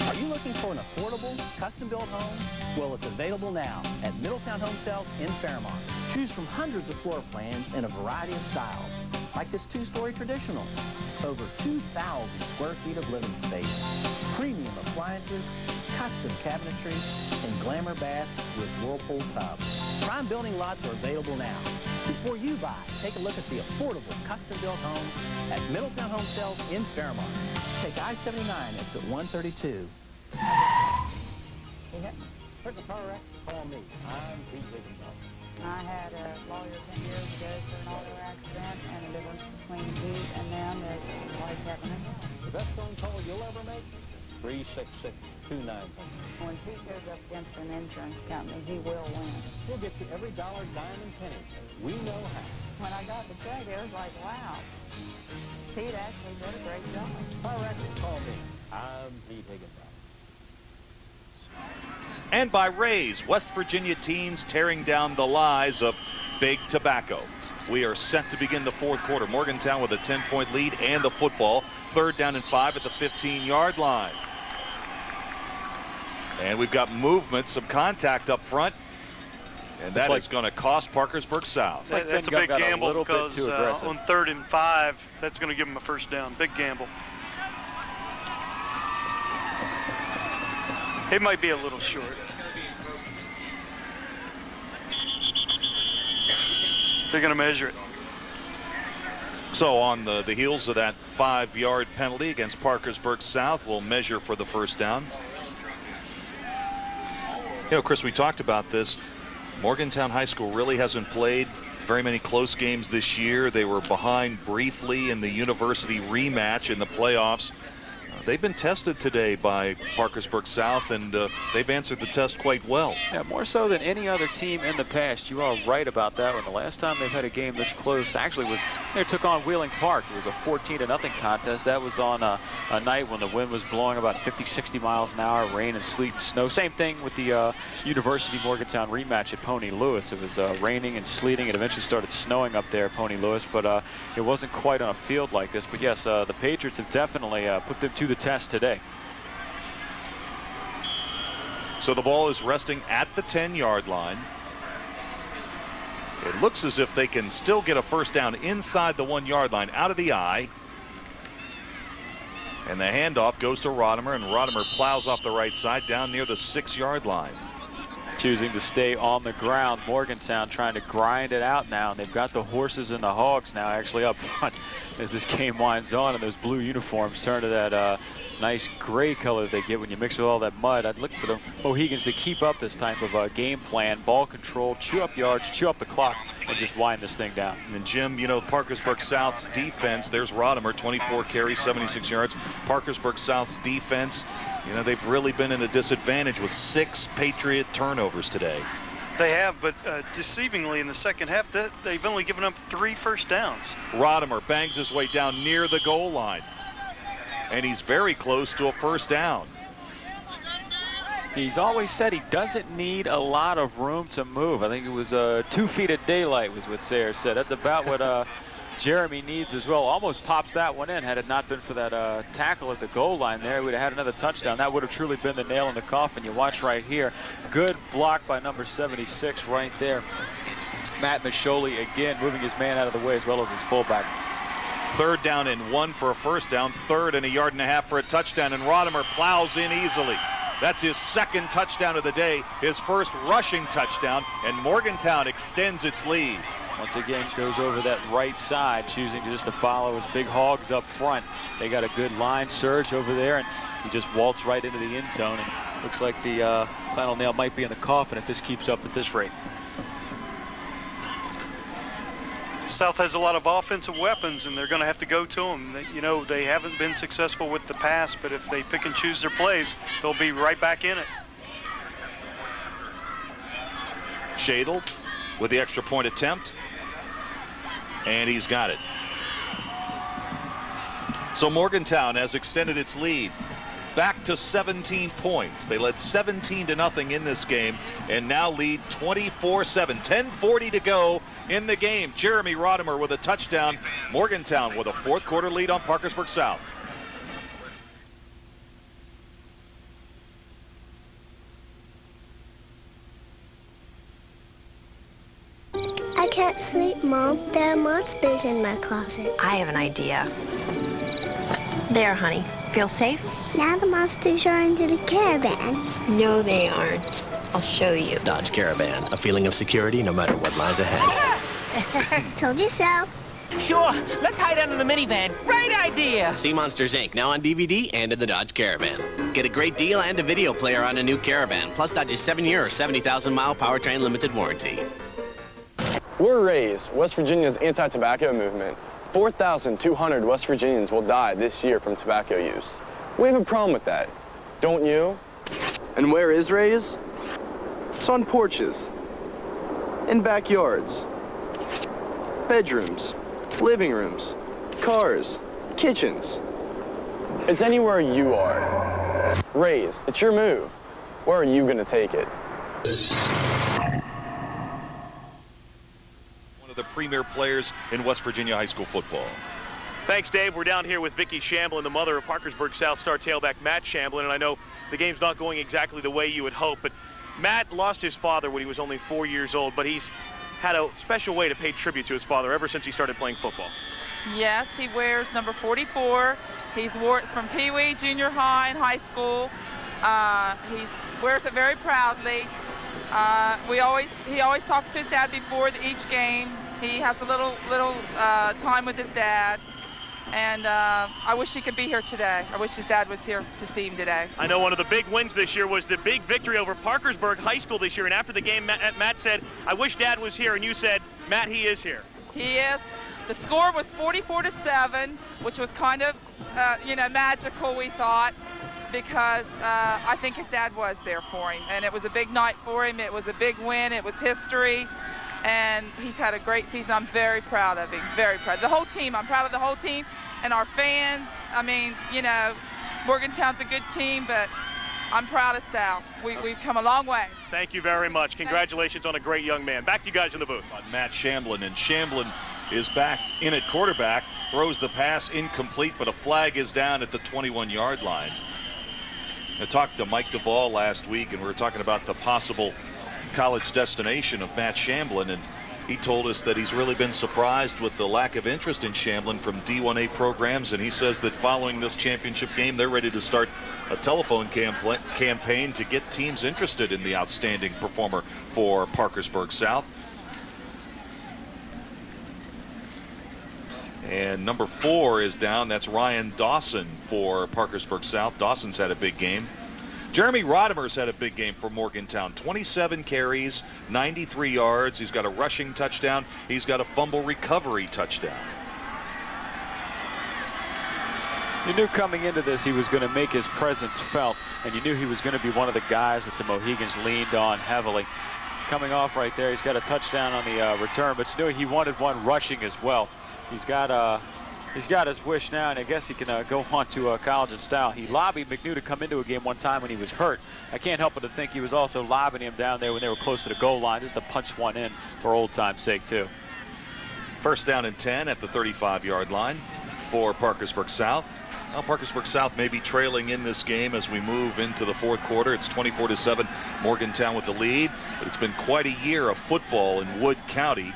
Are you looking for an affordable, custom-built home? Well, it's available now at Middletown Home Sales in Fairmont. Choose from hundreds of floor plans in a variety of styles, like this two-story traditional. Over 2,000 square feet of living space, premium appliances, custom cabinetry, and glamour bath with whirlpool tub. Prime building lots are available now. Before you buy, take a look at the affordable custom-built homes at Middletown Home Sales in Fairmont. Take I-79 exit 132. Where's the car wreck? Call me. I'm Pete Higginbotham. I had a lawyer 10 years ago for an auto accident, and the difference between Pete and them is like having a car. The best phone call you'll ever make? 366-294. When Pete goes up against an insurance company, he will win. We'll get you every dollar, dime, and penny. We know how. When I got the check, it was like, wow. Pete actually did a great job. Car wreck, call me. I'm Pete Higginbotham. And by Rays, West Virginia teams tearing down the lies of Big Tobacco. We are set to begin the fourth quarter. Morgantown with a 10-point lead and the football. 3rd down and 5 at the 15-yard line. And we've got movement, some contact up front. And that is going to cost Parkersburg South. That's a big gamble because on 3rd and 5, that's going to give them a first down. Big gamble. He might be a little short. They're going to measure it. So on the heels of that 5-yard penalty against Parkersburg South, we'll measure for the first down. You know, Chris, we talked about this. Morgantown High School really hasn't played very many close games this year. They were behind briefly in the university rematch in the playoffs. They've been tested today by Parkersburg South, and they've answered the test quite well. Yeah, more so than any other team in the past. You are right about that one. The last time they've had a game this close actually was they took on Wheeling Park. It was a 14-0 contest. That was on a night when the wind was blowing about 50, 60 miles an hour, rain and sleet and snow. Same thing with the University Morgantown rematch at Pony Lewis. It was raining and sleeting. It eventually started snowing up there at Pony Lewis, but it wasn't quite on a field like this. But yes, the Patriots have definitely put them to the test today. So the ball is resting at the 10-yard line. It looks as if they can still get a first down inside the 1-yard line, out of the eye. And the handoff goes to Rodimer, and Rodimer plows off the right side down near the 6-yard line. Choosing to stay on the ground. Morgantown trying to grind it out now. And they've got the horses and the hogs now actually up front as this game winds on, and those blue uniforms turn to that nice gray color they get when you mix with all that mud. I'd look for the Mohegans to keep up this type of game plan, ball control, chew up yards, chew up the clock, and just wind this thing down. And Jim, you know, Parkersburg South's defense, there's Rodimer, 24 carries, 76 yards. Parkersburg South's defense, you know, they've really been in a disadvantage with 6 Patriot turnovers today. They have, but deceivingly in the second half, they've only given up 3 first downs. Rodimer bangs his way down near the goal line, and he's very close to a first down. He's always said he doesn't need a lot of room to move. I think it was 2 feet of daylight was what Sayers said. That's about what Jeremy needs as well. Almost pops that one in. Had it not been for that tackle at the goal line there, we'd have had another touchdown. That would have truly been the nail in the coffin. You watch right here. Good block by number 76 right there. Matt Micholi again moving his man out of the way as well as his fullback. 3rd down and 1 for a first down. 3rd and a yard and a half for a touchdown, and Rodimer plows in easily. That's his 2nd touchdown of the day, his 1st rushing touchdown, and Morgantown extends its lead. Once again, goes over that right side, choosing just to follow his big hogs up front. They got a good line surge over there, and he just waltzed right into the end zone and Looks like the final nail might be in the coffin if this keeps up at this rate. South has a lot of offensive weapons, and they're going to have to go to them. You know, they haven't been successful with the pass, but if they pick and choose their plays, they'll be right back in it. Shadle with the extra point attempt, and he's got it. So Morgantown has extended its lead back to 17 points. They led 17-0 in this game and now lead 24-7. 10:40 to go in the game. Jeremy Rodimer with a touchdown. Morgantown with a fourth quarter lead on Parkersburg South. I can't sleep, Mom. There are monsters in my closet. I have an idea. There, honey. Feel safe? Now the monsters are into the caravan. No, they aren't. I'll show you. Dodge Caravan, a feeling of security no matter what lies ahead. Told you so. Sure, let's hide under the minivan. Great idea! See Monsters, Inc. now on DVD and in the Dodge Caravan. Get a great deal and a video player on a new Caravan, plus Dodge's 7-year or 70,000-mile powertrain limited warranty. We're Raise, West Virginia's anti-tobacco movement. 4,200 West Virginians will die this year from tobacco use. We have a problem with that, don't you? And where is Raise? It's on porches, in backyards, bedrooms, living rooms, cars, kitchens. It's anywhere you are. Raise, it's your move. Where are you gonna take it? One of the premier players in West Virginia high school football. Thanks, Dave. We're down here with Vicki Shamblin, the mother of Parkersburg South star tailback Matt Shamblin, and I know the game's not going exactly the way you would hope, but Matt lost his father when he was only 4 years old, but he's had a special way to pay tribute to his father ever since he started playing football. Yes, he wears number 44. He's wore it from Pee Wee, junior high, and high school. He wears it very proudly. He always talks to his dad before each game. He has a little time with his dad. And I wish he could be here today. I wish his dad was here to see him today. I know one of the big wins this year was the big victory over Parkersburg High School this year. And after the game, Matt said, I wish Dad was here. And you said, Matt, he is here. He is. The score was 44-7, which was kind of, magical, we thought, because I think his dad was there for him. And it was a big night for him. It was a big win. It was history. And he's had a great season. I'm very proud of him, very proud. The whole team, I'm proud of the whole team and our fans. I mean, Morgantown's a good team, but I'm proud of South. We've come a long way. Thank you very much. Congratulations on a great young man. Back to you guys in the booth. Matt Shamblin, and Shamblin is back in at quarterback, throws the pass incomplete, but a flag is down at the 21-yard line. I talked to Mike Duvall last week, and we were talking about the possible college destination of Matt Shamblin, and he told us that he's really been surprised with the lack of interest in Shamblin from D1A programs, and he says that following this championship game, they're ready to start a telephone campaign to get teams interested in the outstanding performer for Parkersburg South. And number 4 is down. That's Ryan Dawson for Parkersburg South. Dawson's had a big game. Jeremy Rodimer's had a big game for Morgantown. 27 carries, 93 yards. He's got a rushing touchdown. He's got a fumble recovery touchdown. You knew coming into this he was going to make his presence felt, and you knew he was going to be one of the guys that the Mohegans leaned on heavily. Coming off right there, he's got a touchdown on the return, but you knew he wanted one rushing as well. He's got his wish now, and I guess he can go on to college in style. He lobbied McNew to come into a game one time when he was hurt. I can't help but to think he was also lobbying him down there when they were close to the goal line, just to punch one in for old time's sake, too. First down and 10 at the 35-yard line for Parkersburg South. Now Parkersburg South may be trailing in this game as we move into the fourth quarter. It's 24-7, Morgantown with the lead, but it's been quite a year of football in Wood County.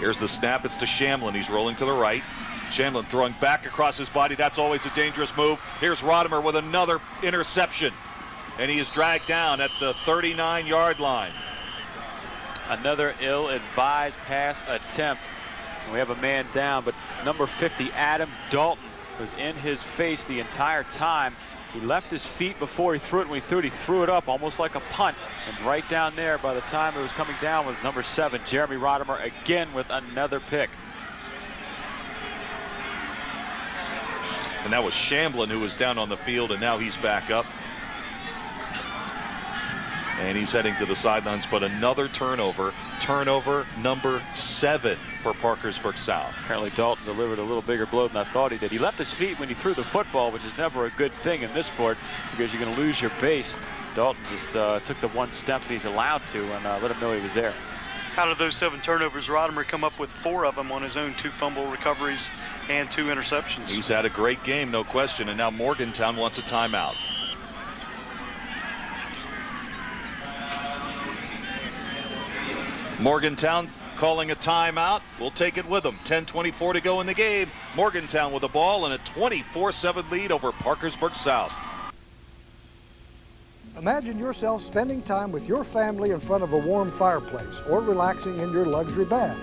Here's the snap. It's to Shamblin. He's rolling to the right. Shamblin throwing back across his body. That's always a dangerous move. Here's Rodimer with another interception. And he is dragged down at the 39-yard line. Another ill-advised pass attempt. We have a man down, but number 50, Adam Dalton, was in his face the entire time. He left his feet before he threw it. When he threw it, he threw it up almost like a punt. And right down there, by the time it was coming down, was number 7, Jeremy Rodimer, again with another pick. And that was Shamblin who was down on the field, and now he's back up. And he's heading to the sidelines, but another turnover. Turnover number 7 for Parkersburg South. Apparently Dalton delivered a little bigger blow than I thought he did. He left his feet when he threw the football, which is never a good thing in this sport because you're going to lose your base. Dalton just took the one step he's allowed to and let him know he was there. Out of those 7 turnovers, Rodimer come up with 4 of them on his own, 2 fumble recoveries and 2 interceptions. He's had a great game, no question, and now Morgantown wants a timeout. Morgantown calling a timeout. We'll take it with them. 10:24 to go in the game. Morgantown with the ball and a 24-7 lead over Parkersburg South. Imagine yourself spending time with your family in front of a warm fireplace or relaxing in your luxury bath.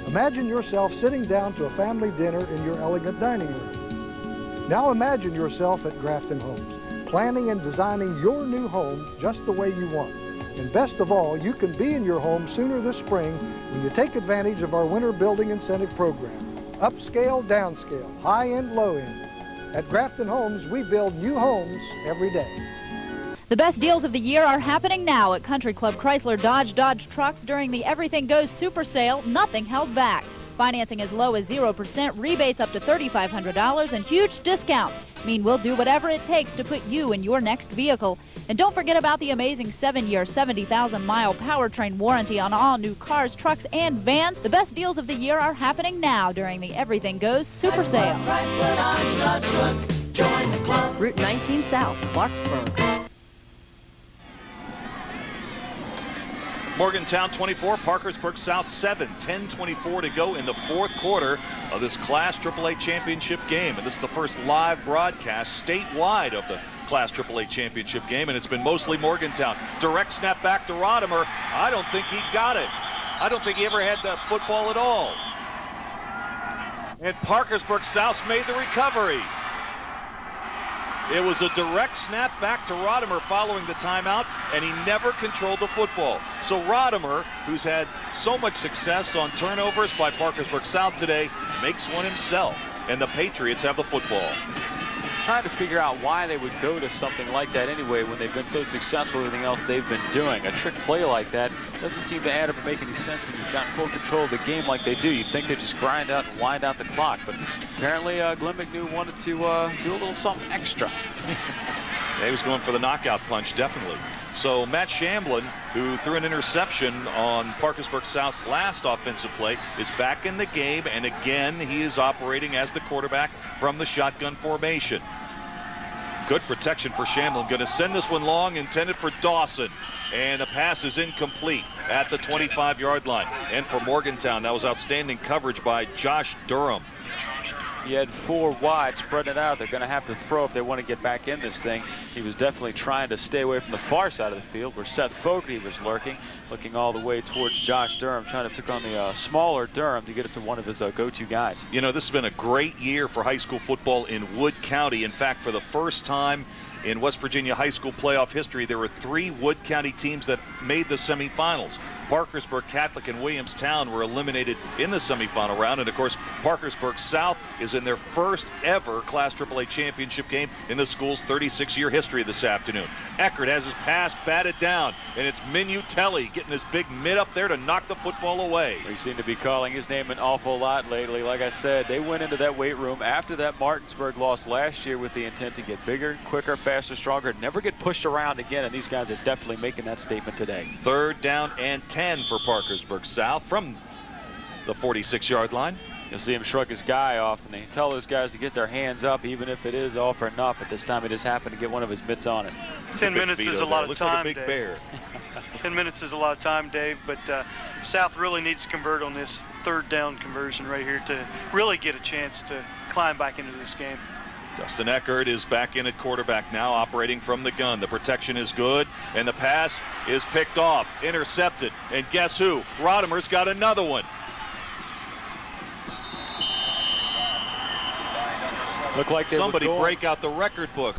Imagine yourself sitting down to a family dinner in your elegant dining room. Now imagine yourself at Grafton Homes, planning and designing your new home just the way you want. And best of all, you can be in your home sooner this spring when you take advantage of our winter building incentive program. Upscale, downscale, high-end, low-end. At Grafton Homes, we build new homes every day. The best deals of the year are happening now at Country Club Chrysler Dodge Trucks during the Everything Goes Super Sale, nothing held back. Financing as low as 0%, rebates up to $3,500, and huge discounts mean we'll do whatever it takes to put you in your next vehicle. And don't forget about the amazing 7-year, 70,000-mile powertrain warranty on all new cars, trucks, and vans. The best deals of the year are happening now during the Everything Goes Super Sale. Route 19 South, Clarksburg. Morgantown 24, Parkersburg South 7. 10:24 to go in the 4th quarter of this Class AAA Championship game. And this is the first live broadcast statewide of the Class AAA Championship game, and it's been mostly Morgantown. Direct snap back to Rodimer. I don't think he got it. I don't think he ever had that football at all. And Parkersburg South made the recovery. It was a direct snap back to Rodimer following the timeout, and he never controlled the football. So Rodimer, who's had so much success on turnovers by Parkersburg South today, makes one himself, and the Patriots have the football. Trying to figure out why they would go to something like that anyway when they've been so successful with everything else they've been doing. A trick play like that doesn't seem to add up and make any sense when you've got full control of the game like they do. You'd think they'd just grind out and wind out the clock, but apparently Glenn McNew wanted to do a little something extra. Yeah, he was going for the knockout punch, definitely. So Matt Shamblin, who threw an interception on Parkersburg South's last offensive play, is back in the game, and again he is operating as the quarterback from the shotgun formation. Good protection for Shamblin. Going to send this one long, intended for Dawson. And the pass is incomplete at the 25-yard line. And for Morgantown, that was outstanding coverage by Josh Durham. He had 4 wide, spreading it out. They're going to have to throw if they want to get back in this thing. He was definitely trying to stay away from the far side of the field where Seth Fogarty was looking all the way towards Josh Durham, trying to pick on the smaller Durham to get it to one of his go-to guys. You know, this has been a great year for high school football in Wood County. In fact, for the first time in West Virginia high school playoff history, there were 3 Wood County teams that made the semifinals. Parkersburg Catholic and Williamstown were eliminated in the semifinal round, and of course Parkersburg South is in their first ever Class AAA championship game in the school's 36-year history this afternoon. Eckert has his pass batted down, and it's Minutelli getting his big mid up there to knock the football away. We seem to be calling his name an awful lot lately. Like I said, they went into that weight room after that Martinsburg loss last year with the intent to get bigger, quicker, faster, stronger, never get pushed around again, and these guys are definitely making that statement today. 3rd down and 10 for Parkersburg South from the 46-yard line. You'll see him shrug his guy off, and they tell those guys to get their hands up, even if it is all for naught. But this time it just happened to get one of his mitts on it. 10 minutes is a lot of time, like a big bear. 10 minutes is a lot of time, Dave, but South really needs to convert on this 3rd down conversion right here to really get a chance to climb back into this game. Justin Eckert is back in at quarterback now, operating from the gun. The protection is good, and the pass is picked off, intercepted, and guess who? Rodimer's got another one. Looked like somebody break out the record book.